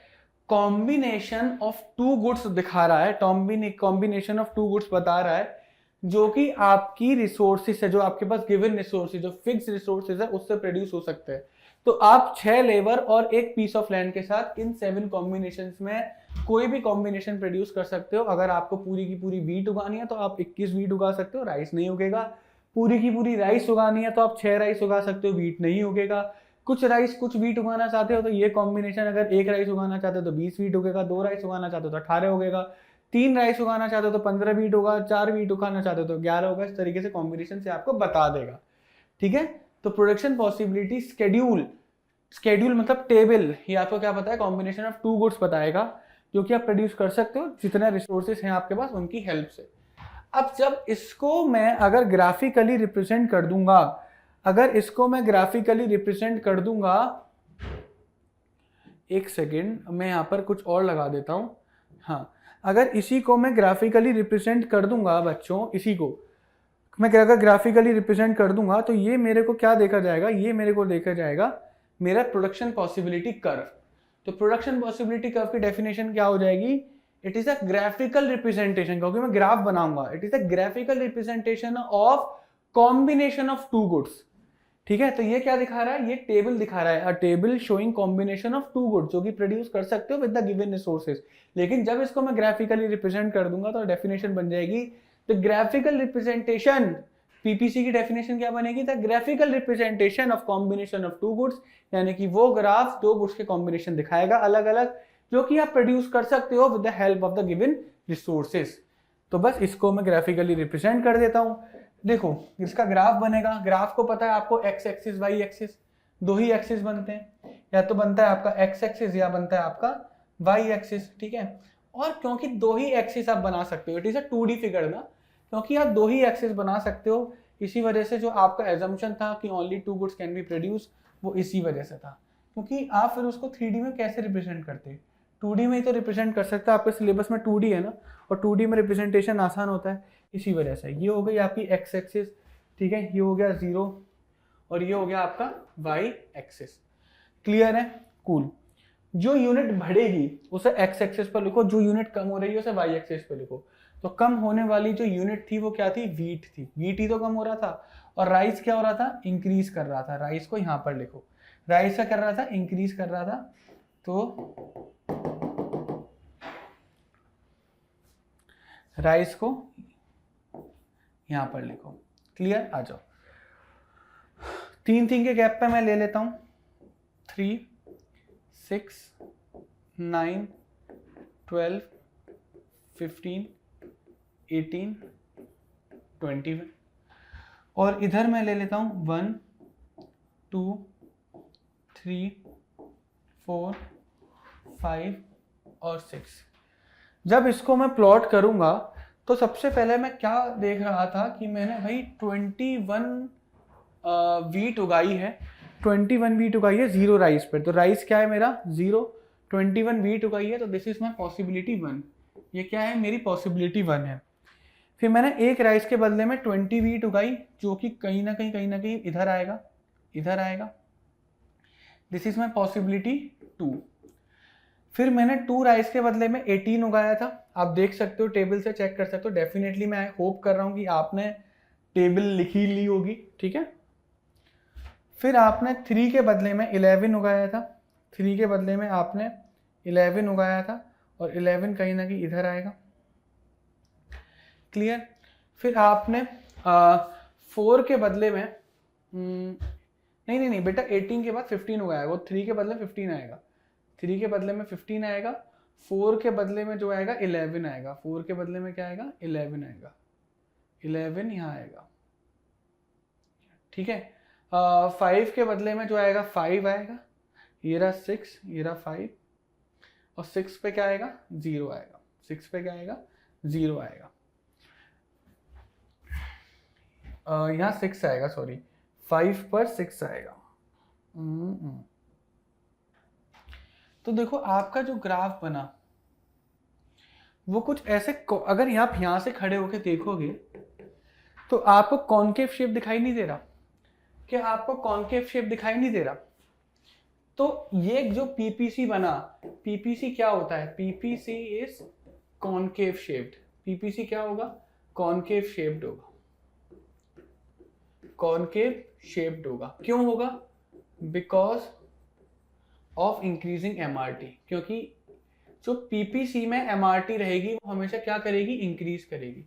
कॉम्बिनेशन ऑफ 2 गुड्स दिखा रहा है, कॉम्बिनेशन ऑफ 2 गुड्स बता रहा है जो कि आपकी रिसोर्सेज है, जो आपके पास गिवन रिसोर्सेज, जो फिक्स रिसोर्सेज है उससे प्रोड्यूस हो सकते हैं। तो आप 6 लेबर और एक पीस ऑफ लैंड के साथ इन 7 कॉम्बिनेशंस में कोई भी कॉम्बिनेशन प्रोड्यूस कर सकते हो। अगर आपको पूरी की पूरी वीट उगानी है तो आप 21 वीट उगा सकते हो, राइस नहीं उगेगा। पूरी की पूरी राइस उगानी है तो आप 6 राइस उगा सकते हो, वीट नहीं उगेगा। कुछ राइस कुछ वीट उगाना चाहते हो तो ये कॉम्बिनेशन, अगर एक राइस उगाना चाहते हो तो 20 वीट उगेगा, 2 राइस उगाना चाहते हो तो 18 उगेगा, 3 राइस उगाना चाहते हो तो 15 वीट होगा, 4 वीट उगाना चाहते हो तो 11 होगा। इस तरीके से कॉम्बिनेशन से आपको बता देगा। ठीक है, तो प्रोडक्शन पॉसिबिलिटी स्केड्यूल, स्केड्यूल मतलब टेबल, ये आपको क्या पता है, कॉम्बिनेशन ऑफ 2 गुड्स बताएगा जो कि आप प्रोड्यूस कर सकते हो जितने रिसोर्सेज हैं आपके पास उनकी हेल्प से। अब जब इसको मैं अगर ग्राफिकली रिप्रेजेंट कर दूंगा, अगर इसको मैं ग्राफिकली रिप्रेजेंट कर दूंगा, एक सेकेंड मैं यहां पर कुछ और लगा देता हूं। हाँ, अगर इसी को मैं ग्राफिकली रिप्रेजेंट कर दूंगा बच्चों, इसी को मैं अगर ग्राफिकली रिप्रेजेंट कर दूंगा तो ये मेरे को क्या देखा जाएगा, ये मेरे को देखा जाएगा मेरा प्रोडक्शन पॉसिबिलिटी कर्व। तो प्रोडक्शन पॉसिबिलिटी कर्व की डेफिनेशन क्या हो जाएगी, it is a graphical representation, क्योंकि मैं ग्राफ बनाऊंगा, it is a graphical representation of combination of 2 goods. ठीक है, तो ये क्या दिखा रहा है, ये टेबल दिखा रहा है, अ table showing combination of 2 goods, जो कि प्रोड्यूस कर सकते हो विद द गिवन रिसोर्सेज। लेकिन जब इसको मैं ग्राफिकली रिप्रेजेंट कर दूंगा तो डेफिनेशन बन जाएगी द ग्राफिकल रिप्रेजेंटेशन, पीपीसी की डेफिनेशन क्या बनेगी, the graphical representation of combination of 2 goods, यानी कि वो ग्राफ 2 गुड्स के कॉम्बिनेशन दिखाएगा अलग अलग, जो कि आप प्रोड्यूस कर सकते हो with the help of the given resources. तो बस इसको मैं ग्राफिकली रिप्रेजेंट कर देता हूं। देखो इसका ग्राफ बनेगा, ग्राफ को पता है आपको एक्स एक्सिस वाई एक्सिस, 2 ही एक्सिस बनते हैं, या तो बनता है आपका एक्स एक्सिस या बनता है आपका वाई एक्सिस। ठीक है, और क्योंकि 2 ही एक्सिस आप बना सकते हो, it is a 2D figure ना, क्योंकि आप 2 ही एक्सिस बना सकते हो, इसी वजह से जो आपका एजम्पशन था कि only 2 goods can be produce, वो इसी वजह से था। क्योंकि आप फिर उसको 3D में कैसे रिप्रेजेंट करते, 2D में ही तो रिप्रेजेंट कर सकते हैं, आपके सिलेबस में 2D है ना, और 2D में रिप्रेजेंटेशन आसान होता है, इसी वजह से। ये हो गई आपकी एक्स एक्सिस, ठीक है, ये हो गया 0, और ये हो गया आपका वाई एक्सिस। क्लियर है, कूल। जो यूनिट बढ़ेगी उसे एक्स एक्सिस पर लिखो, जो यूनिट कम हो रही है उसे वाई एक्सिस पर लिखो। तो कम होने वाली जो यूनिट थी वो क्या थी, वीट थी, वीट ही तो कम हो रहा था, और राइस क्या हो रहा था, इंक्रीज कर रहा था। राइस को यहाँ पर लिखो, राइस क्या कर रहा था, इंक्रीज कर रहा था, तो राइस को यहां पर लिखो। क्लियर, आ जाओ। 3 के गैप पे मैं ले लेता हूं, 3, 6, 9, 12, 15, 18, 20, और इधर मैं ले लेता हूं 1, 2, 3, 4, 5 और 6। जब इसको मैं प्लॉट करूंगा तो सबसे पहले मैं क्या देख रहा था कि मैंने भाई 21 वीट उगाई है, 21 वीट उगाई है 0 राइस पर, तो राइस क्या है मेरा 0, 21 वीट उगाई है, तो दिस इज माई पॉसिबिलिटी 1, ये क्या है मेरी पॉसिबिलिटी 1 है। फिर मैंने एक राइस के बदले में 20 वीट उगाई, जो कि कहीं ना कहीं इधर आएगा, इधर आएगा। This is my possibility 2। फिर मैंने 2 राइस के बदले में 18 उगाया था। आप देख सकते हो, टेबल से चेक कर सकते हो। डेफिनेटली मैं होप कर रहा हूँ कि आपने टेबल लिखी ली होगी, ठीक है। फिर आपने 3 के बदले में 11 उगाया था, 3 के बदले में आपने 11 उगाया था, और 11 कहीं ना कहीं इधर आएगा, क्लियर। फिर आपने 4 के बदले में नहीं बेटा, 18 के बाद 15 उगाया, वो 3 के बदले में 15 आएगा, 3 के बदले में 15 आएगा, 4 के बदले में जो आएगा 11 आएगा, 4 के बदले में क्या आएगा, 11 आएगा, 11 यहाँ आएगा, ठीक है। 5 के बदले में जो आएगा 5 आएगा, ये रहा 6, ये रहा 5, और 6 पे क्या आएगा, 0 आएगा, 6 पे क्या आएगा, 0 आएगा। यहाँ 6 आएगा, सॉरी 5 पर 6 आएगा। तो देखो आपका जो ग्राफ बना वो कुछ ऐसे, अगर आप यहां से खड़े होकर देखोगे तो आपको कॉनकेव शेप दिखाई नहीं दे रहा, क्या आपको कॉनकेव शेप दिखाई नहीं दे रहा? तो ये जो पीपीसी बना, पीपीसी क्या होता है, PPC is concave shaped. PPC क्या होगा, कॉनकेव शेप्ड होगा, कॉनकेव शेप्ड होगा। क्यों होगा, बिकॉज ऑफ इंक्रीजिंग एमआरटी, क्योंकि जो पीपीसी में एमआरटी रहेगी वो हमेशा क्या करेगी, इंक्रीज करेगी।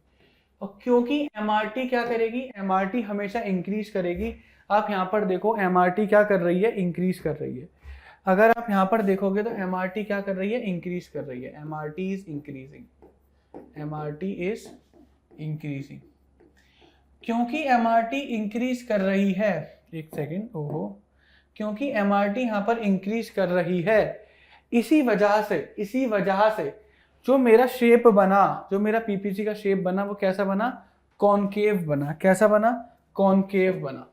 और क्योंकि एमआरटी क्या करेगी, एमआरटी हमेशा इंक्रीज करेगी। आप यहाँ पर देखो एमआरटी क्या कर रही है, इंक्रीज कर रही है। अगर आप यहाँ पर देखोगे तो एमआरटी क्या कर रही है, इंक्रीज कर रही है। MRT is increasing, MRT is increasing. क्योंकि एमआरटी इंक्रीज कर रही है, एक सेकेंड, ओहो, क्योंकि एमआरटी यहाँ पर इंक्रीज कर रही है, इसी वजह से जो मेरा शेप बना, जो मेरा पीपीसी का शेप बना वो कैसा बना, कॉनकेव बना। कैसा बना, कॉनकेव बना।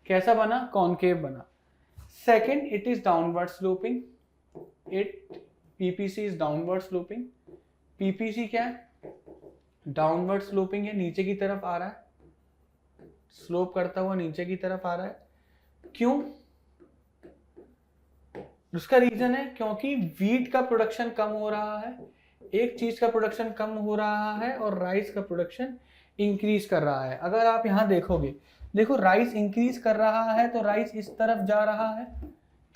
कैसा बना, कॉनकेव बना। Second, it is downward sloping, PPC is downward sloping. PPC क्या है, डाउनवर्ड स्लोपिंग है, नीचे की तरफ आ रहा है, स्लोप करता हुआ नीचे की तरफ आ रहा है। क्यों, उसका रीजन है क्योंकि वीट का प्रोडक्शन कम हो रहा है, एक चीज का प्रोडक्शन कम हो रहा है और राइस का प्रोडक्शन इंक्रीज कर रहा है। अगर आप यहां देखोगे, देखो राइस इंक्रीज कर रहा है तो राइस इस तरफ जा रहा है,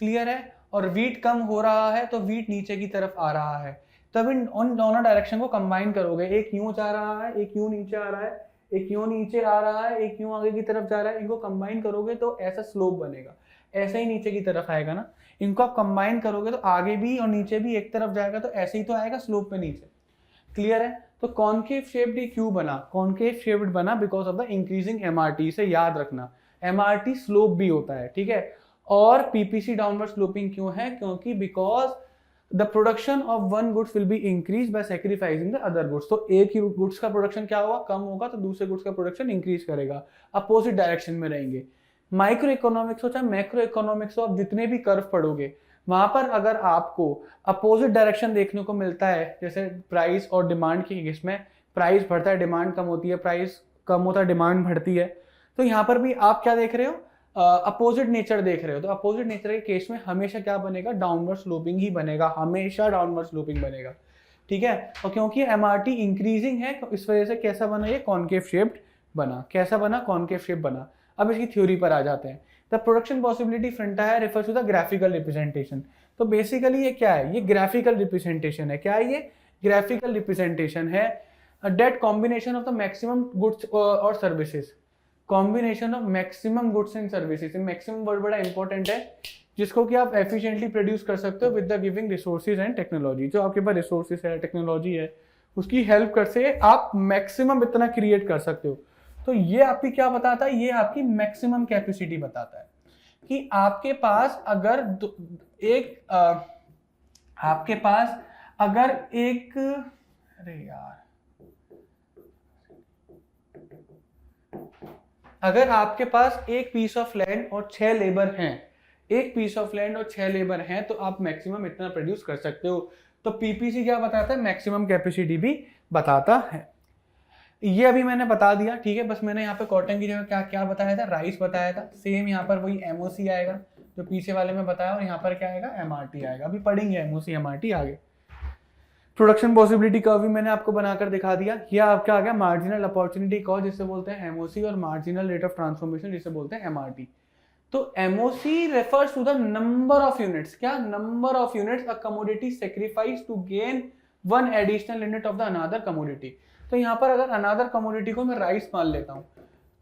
क्लियर है, और वीट कम हो रहा है तो वीट नीचे की तरफ आ रहा है। तब इन दोनों डायरेक्शन को कंबाइन करोगे, एक यूं जा रहा है, एक यूं नीचे आ रहा है, एक यूं नीचे आ रहा है, एक यूं आगे की तरफ जा रहा है, इनको कंबाइन करोगे तो ऐसा स्लोप बनेगा, ऐसे ही नीचे की तरफ आएगा ना। इनको आप कंबाइन करोगे तो आगे भी और नीचे भी एक तरफ जाएगा, तो ऐसे ही तो आएगा स्लोप पे नीचे, क्लियर है। तो कॉनकेव शेप्ड क्यों बना, कॉनकेव शेप्ड बना because of the increasing MRT. से याद रखना, एमआरटी स्लोप भी होता है, ठीक है। और पीपीसी डाउनवर्ड स्लोपिंग क्यों है, क्योंकि because the production of one goods will be increase by sacrificing the other goods. तो एक ही गुड्स का प्रोडक्शन क्या होगा, कम होगा, तो दूसरे गुड्स का प्रोडक्शन इंक्रीज करेगा, अपोजिट डायरेक्शन में रहेंगे। माइक्रो इकोनॉमिक्स हो चाहे मैक्रो इकोनॉमिक्स हो, आप जितने भी कर्व पढ़ोगे वहां पर अगर आपको अपोजिट डायरेक्शन देखने को मिलता है, जैसे प्राइस और डिमांड की केस में प्राइस बढ़ता है, डिमांड कम होती है, प्राइस कम होता है, डिमांड बढ़ती है, तो यहाँ पर भी आप क्या देख रहे हो, अपोजिट नेचर देख रहे हो। तो अपोजिट नेचर के केस में हमेशा क्या बनेगा, डाउनवर्ड स्लोपिंग ही बनेगा, हमेशा डाउनवर्ड स्लोपिंग बनेगा, ठीक है। और क्योंकि एमआरटी इंक्रीजिंग है तो इस वजह से कैसा बना, ये कॉनकेव शेप्ड बना। कैसा बना, कॉनकेव शेप बना। अब इसकी थ्योरी पर आ जाते हैं। The production possibility frontier refers to the graphical representation. तो बेसिकली ये क्या है, ये ग्राफिकल रिप्रेजेंटेशन है। क्या है ये, ग्राफिकल रिप्रेजेंटेशन है। That combination of the maximum goods और services, combination of maximum goods and services. Maximum word बड़ा इंपॉर्टेंट है, जिसको कि आप एफिशिएंटली प्रोड्यूस कर सकते हो with the giving resources and technology. जो आपके पास रिसोर्सेज है, टेक्नोलॉजी है, उसकी हेल्प कर से आप मैक्सिमम इतना क्रिएट कर सकते हो। तो ये आपकी क्या बताता है, ये आपकी मैक्सिमम कैपेसिटी बताता है कि आपके पास अगर आपके पास अगर एक, अरे यार, अगर आपके पास एक पीस ऑफ लैंड और 6 लेबर हैं, एक पीस ऑफ लैंड और 6 लेबर हैं, तो आप मैक्सिमम इतना प्रोड्यूस कर सकते हो। तो पीपीसी क्या बताता है, मैक्सिमम कैपेसिटी भी बताता है। ये अभी मैंने बता दिया, ठीक है। बस मैंने यहाँ पे कॉटन की जगह क्या क्या बताया था, राइस बताया था। सेम यहाँ पर वही एमओसी आएगा जो पीछे वाले में बताया, और यहाँ पर क्या आएगा, एमआरटी आएगा। अभी पढ़ेंगे एमओसी एमआरटी आगे। प्रोडक्शन पॉसिबिलिटी कर्व भी मैंने आपको बनाकर दिखा दिया। ये आपका आ गया मार्जिनल अपॉर्चुनिटी कॉस्ट जिसे बोलते हैं एमओसी, और मार्जिनल रेट ऑफ ट्रांसफॉर्मेशन जिसे बोलते हैं एमआरटी। तो MOC refers to the number of units, क्या, number of units a commodity sacrifice to gain one additional unit of the another commodity. तो यहाँ पर अगर अनदर कमोडिटी को मैं राइस मान लेता हूँ,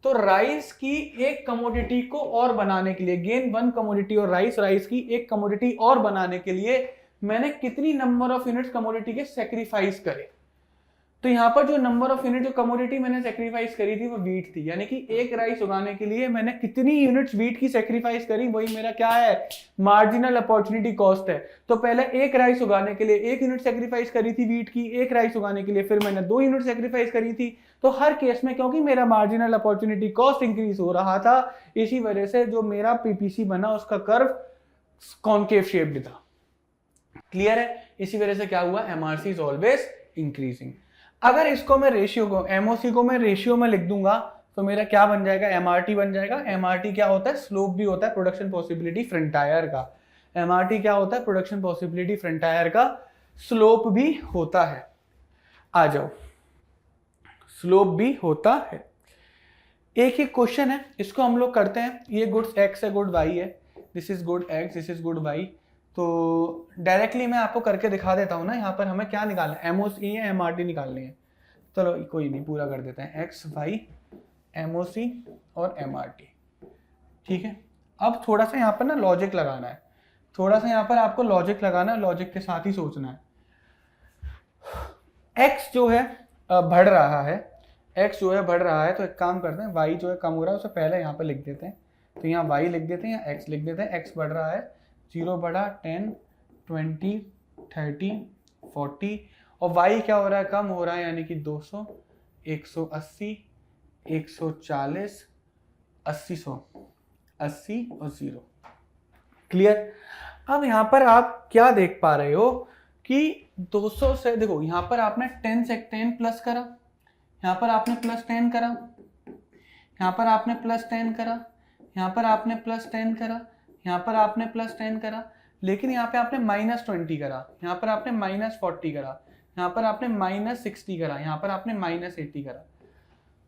तो राइस की एक कमोडिटी को और बनाने के लिए, गेन वन कमोडिटी, और राइस की एक कमोडिटी और बनाने के लिए मैंने कितनी नंबर ऑफ यूनिट्स कमोडिटी के सेक्रीफाइस करे। तो यहाँ पर जो नंबर ऑफ यूनिट जो कमोडिटी मैंने सेक्रीफाइस करी थी वो वीट थी, यानी कि एक राइस उगाने के लिए मैंने कितनी यूनिट्स वीट की सेक्रीफाइस करी, वही मेरा क्या है, मार्जिनल अपॉर्चुनिटी कॉस्ट है। तो पहले एक राइस उगाने के लिए एक यूनिट सेक्रीफाइस करी थी वीट की, एक राइस उगाने के लिए फिर मैंने 2 यूनिट सेक्रीफाइस करी थी। तो हर केस में क्योंकि मेरा मार्जिनल अपॉर्चुनिटी कॉस्ट इंक्रीज हो रहा था, इसी वजह से जो मेरा पीपीसी बना उसका कर्व कॉनकेव शेप्ड था। क्लियर है? इसी वजह से क्या हुआ, एमआरसी इज ऑलवेज इंक्रीजिंग। अगर इसको मैं रेशियो को, एमओसी को मैं रेशियो में लिख दूंगा तो मेरा क्या बन जाएगा, एमआरटी बन जाएगा। एमआरटी क्या होता है, स्लोप भी होता है प्रोडक्शन पॉसिबिलिटी फ्रंटायर का। एमआरटी क्या होता है, प्रोडक्शन पॉसिबिलिटी फ्रंटायर का स्लोप भी होता है। आ जाओ, स्लोप भी होता है। एक ही क्वेश्चन है, इसको हम लोग करते हैं। ये गुड्स एक्स है, गुड वाई है, this is good X, this is good Y. तो डायरेक्टली मैं आपको करके दिखा देता हूँ ना। यहाँ पर हमें क्या निकालना है, एमओसी या एमआरटी निकालनी है। चलो कोई नहीं, पूरा कर देते हैं, एक्स वाई एमओसी और एमआरटी, ठीक है। अब थोड़ा सा यहाँ पर ना लॉजिक लगाना है, थोड़ा सा यहाँ पर आपको लॉजिक लगाना है, लॉजिक के साथ ही सोचना है। एक्स जो है बढ़ रहा है, एक्स जो है बढ़ रहा है, तो एक काम करते हैं, वाई जो है कम हो रहा है, उसे पहले यहाँ पर लिख देते हैं। तो यहाँ वाई लिख देते हैं या एक्स लिख देते हैं। एक्स बढ़ रहा है, 0 बढ़ा 10 20 30 40, और y क्या हो रहा है, कम हो रहा है, यानी कि 200 180 140 80 100 80 और 0। क्लियर? अब यहाँ पर आप क्या देख पा रहे हो कि 200 से, देखो यहाँ पर आपने 10 से 10 प्लस करा, यहाँ पर आपने प्लस 10 करा, यहाँ पर आपने प्लस 10 करा, यहाँ पर आपने प्लस 10 करा, यहाँ पर आपने प्लस 10 करा, लेकिन यहाँ पे आपने -20 करा, यहाँ पर आपने -40 करा, यहाँ पर आपने -60 करा, यहाँ पर आपने -80 करा।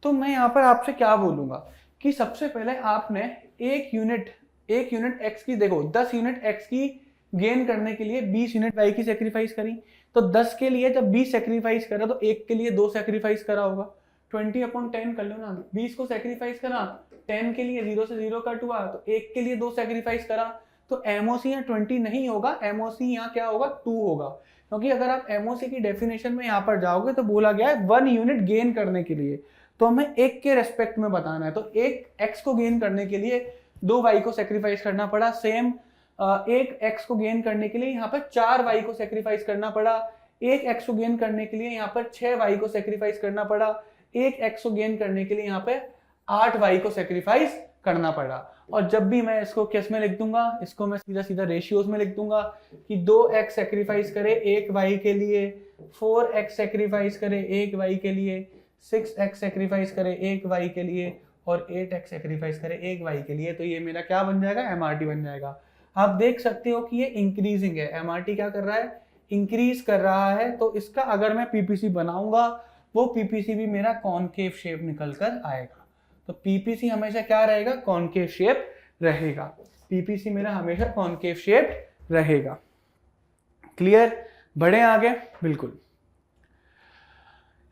तो मैं यहाँ पर आपसे क्या बोलूंगा कि सबसे पहले आपने एक यूनिट x की, देखो 10 यूनिट x की गेन करने के लिए 20 यूनिट y की सेक्रीफाइस करी। तो 10 के लिए जब 20 सेक्रीफाइस करा तो 1 के लिए 2 सेक्रीफाइस करा होगा। 20/10 कर लो ना, 20 को सेक्रीफाइस करा, 10 के लिए 0 से 0 कट हुआ, तो 1 के लिए 2 सेक्रीफाइस करा। तो एमओसी यहाँ 20 नहीं होगा, एमओसी यहाँ क्या होगा, 2 होगा। क्योंकि अगर आप एमओसी की डेफिनेशन में यहाँ पर जाओगे तो बोला गया है 1 यूनिट गेन करने के लिए, तो हमें 1 के रेस्पेक्ट में बताना है। तो 1 एक्स को गेन करने के लिए 2 वाई को सेक्रीफाइस करना पड़ा। सेम 1 एक्स को गेन करने के लिए यहाँ पर 4 वाई को सेक्रीफाइस करना पड़ा। 1 एक्स को गेन करने के लिए यहाँ पर 6 वाई को सेक्रीफाइस करना पड़ा। 1 एक्स को गेन करने के लिए यहाँ पे 8 वाई को सेक्रीफाइस करना पड़ा। और जब भी मैं इसको किस में लिख दूंगा, इसको मैं सीधा सीधा रेशियोज में लिख दूंगा कि 2x सेक्रीफाइस करे 1 वाई के लिए, 4x सेक्रीफाइस करे 1 वाई के लिए, 6x सेक्रीफाइस करे 1 वाई के लिए, और 8x सेक्रीफाइस करे 1 वाई के लिए। तो ये मेरा क्या बन जाएगा, एमआरटी बन जाएगा। आप देख सकते हो कि ये इंक्रीजिंग है, एमआरटी क्या कर रहा है, इंक्रीज कर रहा है। तो इसका अगर मैं पीपीसी बनाऊंगा, वो पीपीसी भी मेरा कॉनकेव शेप निकल कर आएगा। तो पीपीसी हमेशा क्या रहेगा, कॉनकेव शेप रहेगा। पीपीसी मेरा हमेशा कॉनकेव शेप रहेगा। क्लियर? बढ़े आगे, बिल्कुल।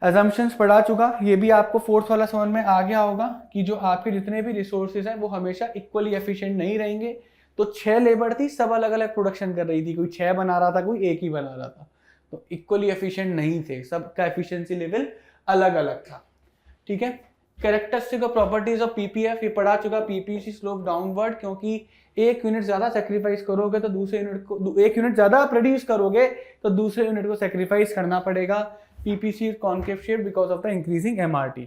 अजम्पशंस पढ़ा चुका, ये भी आपको 4th वाला समझ में आ गया होगा कि जो आपके जितने भी रिसोर्सेज हैं वो हमेशा इक्वली एफिशिएंट नहीं रहेंगे। तो 6 लेबर थी, सब अलग अलग प्रोडक्शन कर रही थी, कोई 6 बना रहा था, कोई 1 ही बना रहा था, तो इक्वली एफिशिएंट नहीं थे, सबका एफिशिएंसी लेवल अलग अलग था। ठीक है। कैरेक्टरिस्टिक और प्रॉपर्टीज ऑफ पीपीएफ ये पढ़ा चुका। पीपीसी स्लोप डाउनवर्ड, क्योंकि 1 यूनिट ज्यादा सेक्रीफाइस करोगे तो दूसरे यूनिट को, 1 यूनिट ज्यादा प्रोड्यूस करोगे तो दूसरे यूनिट को सेक्रीफाइस करना पड़ेगा। PPC concave shape because of the increasing MRT,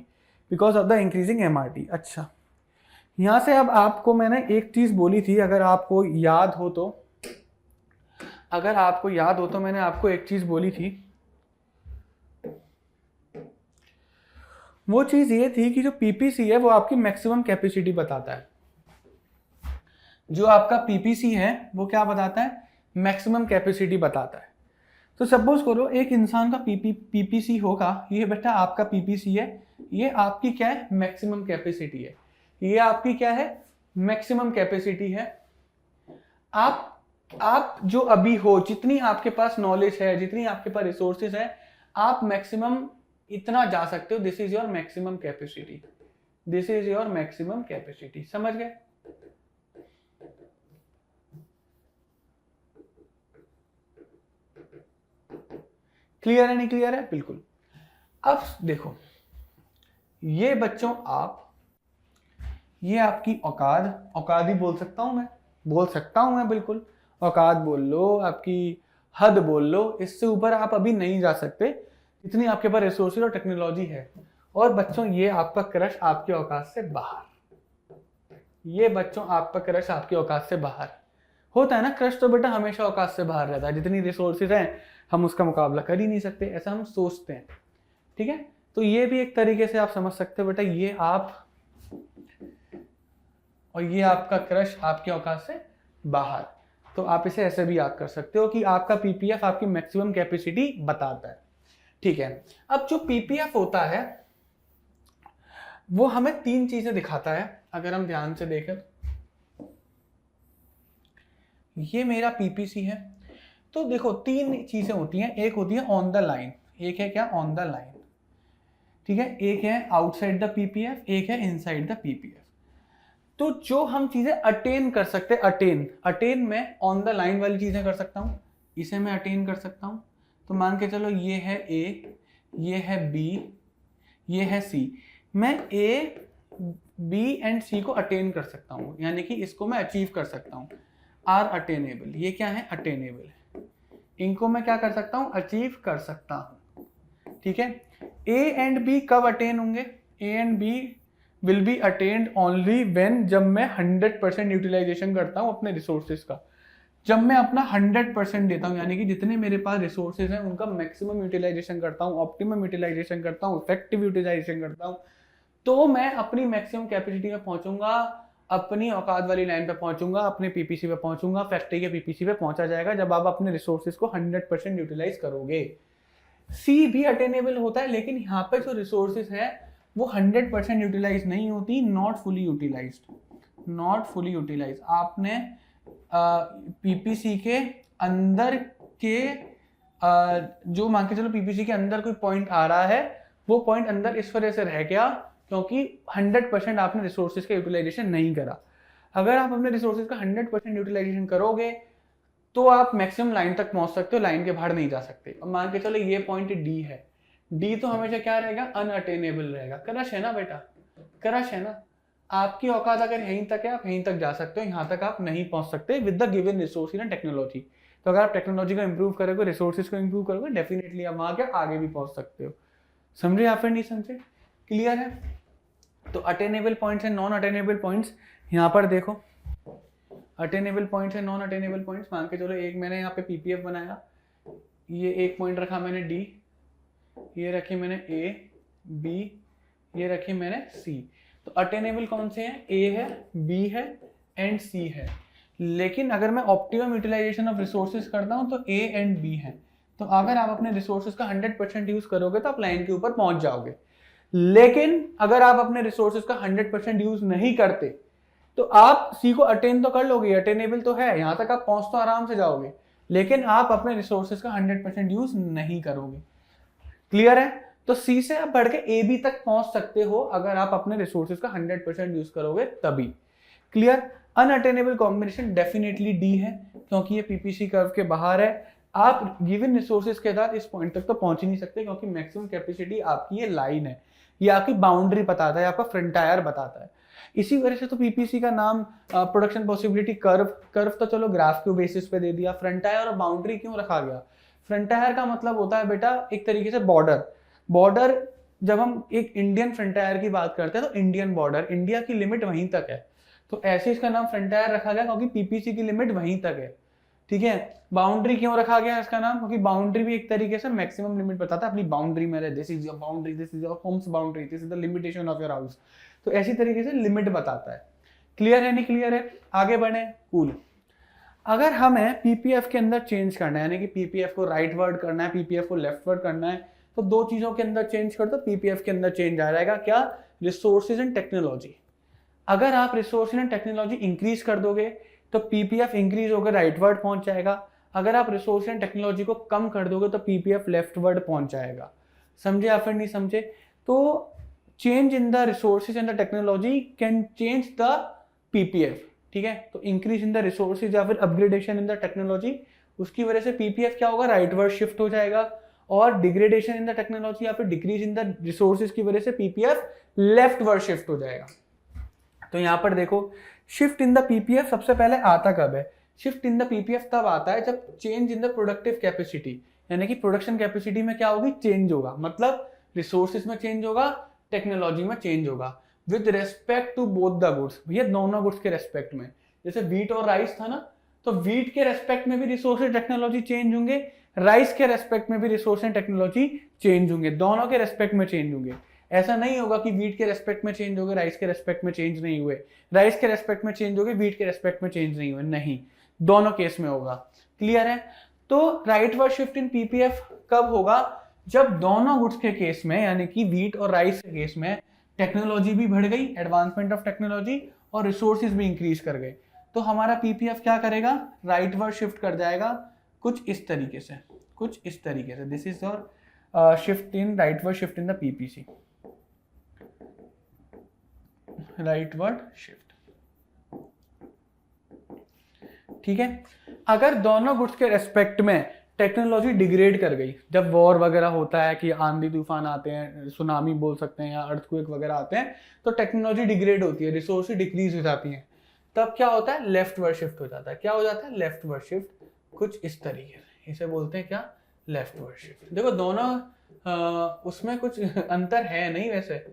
because of the increasing MRT. अच्छा, यहाँ से अब आपको मैंने एक चीज बोली थी, अगर आपको याद हो तो, मैंने आपको एक चीज बोली थी, वो चीज ये थी कि जो पीपीसी है वो आपकी मैक्सिमम कैपेसिटी बताता है। जो आपका पीपीसी है वो क्या बताता है, मैक्सिमम कैपेसिटी बताता है। तो सपोज करो एक इंसान का पीपीसी होगा, ये बेटा आपका पीपीसी है, ये आपकी क्या है, मैक्सिमम कैपेसिटी है। ये आपकी क्या है, मैक्सिमम कैपेसिटी है। आप जो अभी हो, जितनी आपके पास नॉलेज है, जितनी आपके पास रिसोर्सेज है, आप मैक्सिमम इतना जा सकते हो। This is your maximum capacity, this is your maximum capacity. समझ गए? क्लियर है, नहीं क्लियर है? बिल्कुल। अब देखो, ये बच्चों ये आपकी औकात ही बोल सकता हूं मैं, बिल्कुल। औकात बोल लो, आपकी हद बोल लो, इससे ऊपर आप अभी नहीं जा सकते जितनी आपके पास रिसोर्सेज और टेक्नोलॉजी है। और बच्चों ये आपका क्रश आपकी औकात से बाहर, ये बच्चों आपका क्रश आपकी औकात से बाहर होता है ना। क्रश तो बेटा हमेशा औकात से बाहर रहता है, जितनी रिसोर्सेज हैं हम उसका मुकाबला कर ही नहीं सकते, ऐसा हम सोचते हैं। ठीक है, तो ये भी एक तरीके से आप समझ सकते हो बेटा, ये आप और ये आपका क्रश आपकी औकात से बाहर। तो आप इसे ऐसे भी याद कर सकते हो कि आपका पीपीएफ आपकी मैक्सिमम कैपेसिटी बताता है। ठीक है, अब जो पीपीएफ होता है वो हमें 3 चीजें दिखाता है। अगर हम ध्यान से देखें, ये मेरा पीपीसी है, तो देखो 3 चीजें होती हैं। एक होती है ऑन द लाइन, एक है क्या, ऑन द लाइन। ठीक है, एक है आउटसाइड द पीपीएफ, एक है इनसाइड द पीपीएफ। तो जो हम चीजें अटेन कर सकते हैं, अटेन में ऑन द लाइन वाली चीजें कर सकता हूं, इसे मैं अटेन कर सकता हूं। तो मान के चलो ये है ए, ये है बी, ये है सी। मैं ए, बी एंड सी को अटेन कर सकता हूं, यानी कि इसको मैं अचीव कर सकता हूं। आर अटेनेबल, ये क्या है, अटेनेबल। इनको मैं क्या कर सकता हूं, अचीव कर सकता हूं। ठीक है, ए एंड बी कब अटेन होंगे, A and B will be attained only when, जब मैं 100% यूटिलाइजेशन करता हूं अपने रिसोर्सेज का। जब मैं अपना 100% देता हूं, यानी कि जितने मेरे पास रिसोर्सेज हैं उनका मैक्सिमम यूटिलाइजेशन करता हूं, ऑप्टिमम यूटिलाइजेशन करता हूं, इफेक्टिव यूटिलाइजेशन करता हूं, तो मैं अपनी मैक्सिमम कैपेसिटी में पहुंचूंगा, अपनी औकात वाली लाइन पे पहुंचूंगा, अपने पीपीसी पे पहुंचूंगा, फैक्ट्री के पीपीसी पे पहुंचा जाएगा जब आप अपने रिसोर्सेज को 100% यूटिलाइज करोगे। सी भी अटेनेबल होता है, लेकिन यहाँ पे जो रिसोर्सेज है वो 100% यूटिलाइज नहीं होती, नॉट फुली यूटिलाइज। आपने पीपीसी के अंदर के जो मान के चलो पीपीसी के अंदर कोई पॉइंट आ रहा है, वो पॉइंट अंदर इस वजह से रह गया क्योंकि 100% आपने रिसोर्सेज का यूटिलाइजेशन नहीं करा। अगर आप अपने रिसोर्सेज का 100% यूटिलाइजेशन करोगे तो आप मैक्सिमम लाइन तक पहुंच सकते हो, लाइन के बाहर नहीं जा सकते। अब मान के चलो ये पॉइंट डी है, डी तो हमेशा क्या रहेगा, अनअटेनेबल रहेगा। क्रश है ना बेटा, क्रश है ना। आपकी औकात अगर यहीं तक है, आप यहीं तक जा सकते हो, यहाँ तक आप नहीं पहुंच सकते with the given resource and technology. तो अगर आप टेक्नोलॉजी को इंप्रूव करोगे, रिसोर्सेज को इंप्रूव करोगे, डेफिनेटली आप वहां के आगे भी पहुंच सकते हो। समझे या फिर नहीं समझे? क्लियर है? तो attainable points and non attainable points यहाँ पर देखो, attainable points and non attainable points. मान के चलो एक मैंने यहाँ पे पीपीएफ बनाया, ये एक पॉइंट रखा मैंने डी, ये रखी मैंने ए, बी, ये रखी मैंने सी। तो अटेनेबल कौन से हैं, ए है, बी है एंड सी है। लेकिन अगर मैं ऑप्टिमम यूटिलाइजेशन ऑफ रिसोर्सेज करता हूं तो ए एंड बी है। तो अगर आप अपने रिसोर्सेज का 100% यूज करोगे तो आप लाइन के ऊपर पहुंच जाओगे। लेकिन अगर आप अपने रिसोर्सेज का 100% यूज नहीं करते तो आप सी को अटेन तो कर लोगे, अटेनेबल तो है, यहां तक आप पहुंच तो आराम से जाओगे, लेकिन आप अपने रिसोर्सेज का 100% यूज नहीं करोगे। क्लियर है? तो सी से आप बढ़ के ए बी तक पहुंच सकते हो अगर आप अपने रिसोर्सेज का 100% यूज करोगे तभी। Clear? Unattainable combination definitely D है क्योंकि ये पीपीसी कर्व के बाहर है। आप गिवन रिसोर्सेज के साथ इस पॉइंट तक तो पहुंच ही नहीं सकते क्योंकि मैक्सिमम कैपेसिटी आपकी ये लाइन है, ये आपकी बाउंड्री बताता है, आपका फ्रंटायर बताता है। इसी वजह से तो पीपीसी का नाम प्रोडक्शन पॉसिबिलिटी कर्व तो चलो ग्राफ के बेसिस पे दे दिया, फ्रंटायर और बाउंड्री क्यों रखा गया? फ्रंटायर का मतलब होता है बेटा एक तरीके से बॉर्डर। जब हम एक इंडियन फ्रंटायर की बात करते हैं तो इंडियन बॉर्डर, इंडिया की लिमिट वहीं तक है, तो ऐसे इसका नाम फ्रंटायर रखा गया क्योंकि पीपीसी की लिमिट वहीं तक है। ठीक है। बाउंड्री क्यों रखा गया इसका नाम, क्योंकि बाउंड्री भी एक तरीके से मैक्सिमम लिमिट बताता है, अपनी बाउंड्री में रहे, this is your boundary, this is your homes boundary, this is the limitation of your house. तो ऐसी तरीके से लिमिट बताता है। क्लियर है नहीं क्लियर है, आगे बढ़े। कूल। अगर हमें पीपीएफ के अंदर चेंज करना है, यानी कि पीपीएफ को राइट वर्ड करना है, पीपीएफ को लेफ्ट वर्ड करना है, तो दो चीजों के अंदर चेंज कर दो, पीपीएफ के अंदर चेंज आ जाएगा क्या, रिसोर्सेज एंड टेक्नोलॉजी। अगर आप रिसोर्सेज एंड टेक्नोलॉजी इंक्रीज कर दोगे तो पीपीएफ इंक्रीज होकर राइट वर्ड पहुंच जाएगा। अगर आप रिसोर्स एंड टेक्नोलॉजी को कम कर दोगे तो पीपीएफ लेफ्ट वर्ड पहुंच जाएगा। समझे या फिर नहीं समझे। तो change in the resources and the technology can change the PPF. ठीक है, तो इंक्रीज इन द रिसोर्सेज या फिर अपग्रेडेशन इन द टेक्नोलॉजी, उसकी वजह से पीपीएफ क्या होगा, राइट वर्ड शिफ्ट हो जाएगा। और डिग्रेडेशन इन द टेक्नोलॉजी या फिर डिक्रीज इन द रिसोर्सेज की वजह से पीपीएफ लेफ्ट वर्ड शिफ्ट हो जाएगा। तो यहां पर देखो, शिफ्ट इन द पीपीएफ सबसे पहले आता कब है, शिफ्ट इन द पीपीएफ तब आता है जब change in the productive capacity, यानी कि प्रोडक्शन कैपेसिटी में क्या होगी, चेंज होगा, मतलब रिसोर्सेज में चेंज होगा, टेक्नोलॉजी में चेंज होगा, with respect to both the goods. भैया दोनों गुड्स के रेस्पेक्ट में, जैसे व्हीट और राइस था ना, तो व्हीट के रेस्पेक्ट में भी रिसोर्सेज टेक्नोलॉजी चेंज होंगे, राइस के रेस्पेक्ट में भी रिसोर्स एंड टेक्नोलॉजी चेंज होंगे, दोनों के रेस्पेक्ट में चेंज होंगे। ऐसा नहीं होगा कि व्हीट के रेस्पेक्ट में चेंज हो गए, राइस के रेस्पेक्ट में चेंज नहीं हुए, राइस के रेस्पेक्ट में चेंज हो गए, व्हीट के रेस्पेक्ट में चेंज नहीं हुए, नहीं, दोनों केस में होगा। क्लियर है। तो right word shift in PPF कब होगा, जब दोनों गुड्स के केस में, यानी कि व्हीट और राइस के केस में टेक्नोलॉजी भी बढ़ गई, एडवांसमेंट ऑफ टेक्नोलॉजी, और रिसोर्सेज भी इंक्रीज कर गए, तो हमारा पीपीएफ क्या करेगा, राइट वर्ड शिफ्ट कर जाएगा कुछ इस तरीके से, कुछ इस तरीके से। This is your shift in right word shift in the PPC, right word shift. ठीक है। अगर दोनों गुड्स के रेस्पेक्ट में टेक्नोलॉजी डिग्रेड कर गई, जब वॉर वगैरह होता है कि आंधी तूफान आते हैं, सुनामी बोल सकते हैं, या अर्थक्वेक वगैरह आते हैं, तो टेक्नोलॉजी डिग्रेड होती है, रिसोर्सेज डिक्रीज हो जाती हैं, तब क्या होता है, लेफ्ट वर्ड शिफ्ट हो जाता है। क्या हो जाता है, लेफ्ट वर्ड शिफ्ट, कुछ इस तरीके से, इसे बोलते हैं क्या, लेफ्ट वर्ड शिफ्ट। देखो दोनों उसमें कुछ अंतर है नहीं, वैसे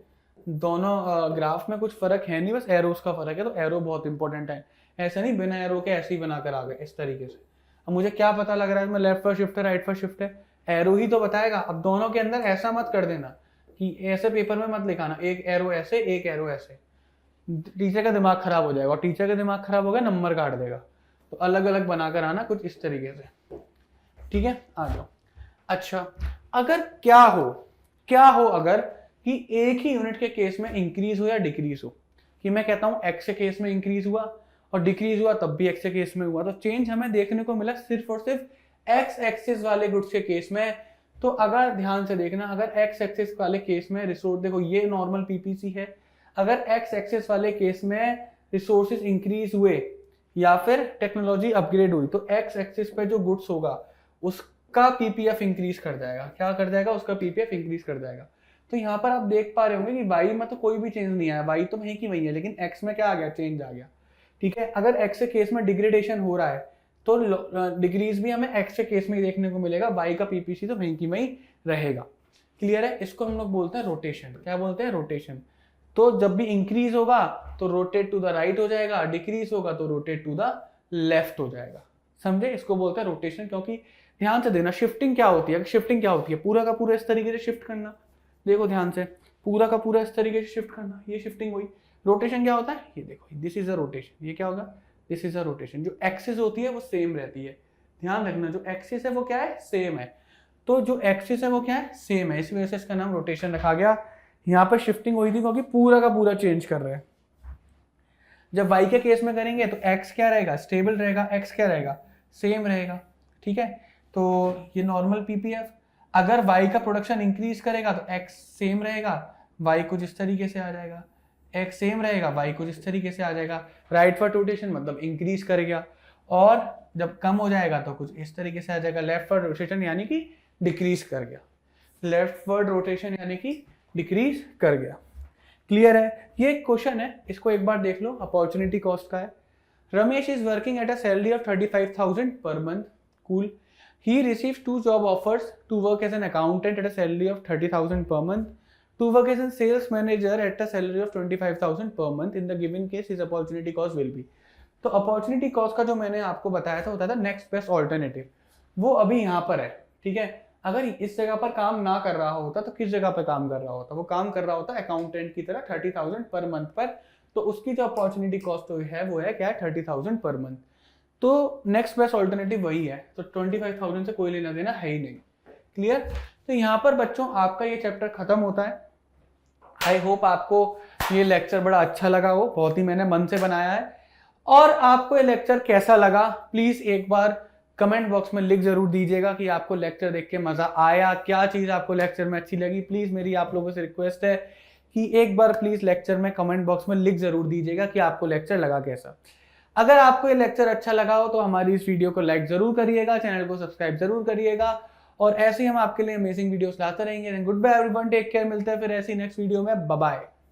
दोनों ग्राफ में कुछ फर्क है नहीं, बस एरोस का फर्क है, तो एरो बहुत इंपॉर्टेंट है। ऐसे नहीं बिना एरो के ऐसे ही बनाकर आ गए इस तरीके से। अब मुझे क्या पता लग रहा है मैं लेफ्ट वर्ड शिफ्ट है राइट वर्ड शिफ्ट है, एरो ही तो बताएगा। अब दोनों के अंदर ऐसा मत कर देना कि ऐसे पेपर में मत लिखाना, एक एरो ऐसे एक एरो ऐसे, टीचर का दिमाग खराब हो जाएगा, और टीचर का दिमाग खराब होगा नंबर काट देगा। तो अलग अलग बनाकर आना कुछ इस तरीके से। ठीक है, आ जाओ। अच्छा, अगर क्या हो अगर कि एक ही यूनिट के केस में इंक्रीज हो या डिक्रीज हो, कि मैं कहता हूं एक्स के केस में इंक्रीज हुआ और डिक्रीज हुआ तब भी एक्स के केस में हुआ, तो चेंज हमें देखने को मिला सिर्फ और सिर्फ एक्स एक्सिस वाले गुड्स के केस में। तो अगर ध्यान से देखना, अगर एक्स एक्सिस वाले केस में रिसोर्स, देखो ये नॉर्मल पीपीसी है, अगर एक्स एक्सिस वाले केस में रिसोर्सेज इंक्रीज हुए या फिर टेक्नोलॉजी अपग्रेड हुई, तो एक्स एक्सिस पे जो गुड्स होगा उसका पीपीएफ इंक्रीज कर जाएगा। क्या कर जाएगा, उसका पीपीएफ इंक्रीज कर जाएगा। तो यहाँ पर आप देख पा रहे होंगे कि वाई में तो कोई भी चेंज नहीं आया, वाई तो वही की वही है, लेकिन एक्स में क्या आ गया, चेंज आ गया। ठीक है, अगर एक्स के केस में डिग्रेडेशन हो रहा है तो डिक्रीज भी हमें एक्स के केस में ही देखने को मिलेगा, वाई का पीपीसी तो वहीं की वहीं रहेगा। क्लियर है। इसको हम लोग बोलते हैं रोटेशन। क्या बोलते हैं, रोटेशन। तो जब भी इंक्रीज होगा तो रोटेट टू द राइट हो जाएगा, डिक्रीज होगा तो रोटेट टू द लेफ्ट हो जाएगा। समझे, इसको बोलते हैं रोटेशन। क्योंकि ध्यान से देना, शिफ्टिंग क्या होती है, शिफ्टिंग क्या होती है, पूरा का पूरा इस तरीके से शिफ्ट करना। देखो ध्यान से, पूरा का पूरा इस तरीके से शिफ्ट करना, ये शिफ्टिंग हुई। रोटेशन क्या होता है, ये देखो, दिस इज अ रोटेशन। ये क्या होगा, दिस इज अ रोटेशन। जो एक्सिस होती है वो सेम रहती है, ध्यान रखना, जो एक्सिस है वो क्या है, सेम है। तो जो एक्सिस है वो क्या है, सेम है, इस वजह से इसका नाम रोटेशन रखा गया। यहाँ पर शिफ्टिंग हुई थी क्योंकि पूरा का पूरा चेंज कर रहे हैं। जब वाई के केस में करेंगे तो एक्स क्या रहेगा, स्टेबल रहेगा, एक्स क्या रहेगा, सेम रहेगा। ठीक है, तो ये नॉर्मल पीपीएफ। अगर वाई का प्रोडक्शन इंक्रीज करेगा तो एक्स सेम रहेगा, वाई कुछ इस तरीके से आ जाएगा, एक्स सेम रहेगा, वाई कुछ इस तरीके से आ जाएगा। राइट वर्ड रोटेशन मतलब इंक्रीज करेगा, और जब कम हो जाएगा तो कुछ इस तरीके से आ जाएगा। लेफ्ट वर्ड रोटेशन यानी कि डिक्रीज कर गया, लेफ्ट वर्ड रोटेशन यानी कि डिक्रीज कर गया। क्लियर है। ये एक क्वेश्चन है, इसको एक बार देख लो, अपॉर्चुनिटी कॉस्ट का है। Ramesh is working at a salary of 35,000 per month. Cool. He received 2 job offers to work as an accountant at a salary of 30,000 per month, to work as a sales manager at a salary of 25,000 per month. In the given case, his opportunity cost will be. तो अपॉर्चुनिटी कॉस्ट का जो मैंने आपको बताया था, होता था नेक्स्ट बेस्ट ऑल्टरनेटिव, वो अभी यहाँ पर है, ठीक है। अगर इस जगह पर काम ना कर रहा होता तो किस जगह पर काम कर रहा होता? वो काम कर रहा होता अकाउंटेंट की तरह 30,000 पर मंथ पर। तो उसकी जो अपॉर्चुनिटी कॉस्ट है वो है क्या है, 30,000 पर मंथ। तो नेक्स्ट बेस्ट ऑल्टरनेटिव वही है, तो 25,000 से कोई लेना देना है ही नहीं। क्लियर? तो यहाँ पर बच्चों आपका ये चैप्टर खत्म होता है। आई होप आपको ये लेक्चर बड़ा अच्छा लगा हो, बहुत ही मैंने मन से बनाया है। और आपको ये लेक्चर कैसा लगा प्लीज एक बार कमेंट बॉक्स में लिख जरूर दीजिएगा कि आपको लेक्चर देख के मजा आया, क्या चीज आपको लेक्चर में अच्छी लगी। प्लीज मेरी आप लोगों से रिक्वेस्ट है कि एक बार प्लीज लेक्चर में कमेंट बॉक्स में लिख जरूर दीजिएगा कि आपको लेक्चर लगा कैसा। अगर आपको ये लेक्चर अच्छा लगा हो तो हमारी इस वीडियो को लाइक जरूर करिएगा, चैनल को सब्सक्राइब जरूर करिएगा, और ऐसे ही हम आपके लिए अमेजिंग वीडियोस लाते रहेंगे। Good bye everyone, take care, मिलते हैं फिर ऐसी नेक्स्ट वीडियो में, बाय बाय।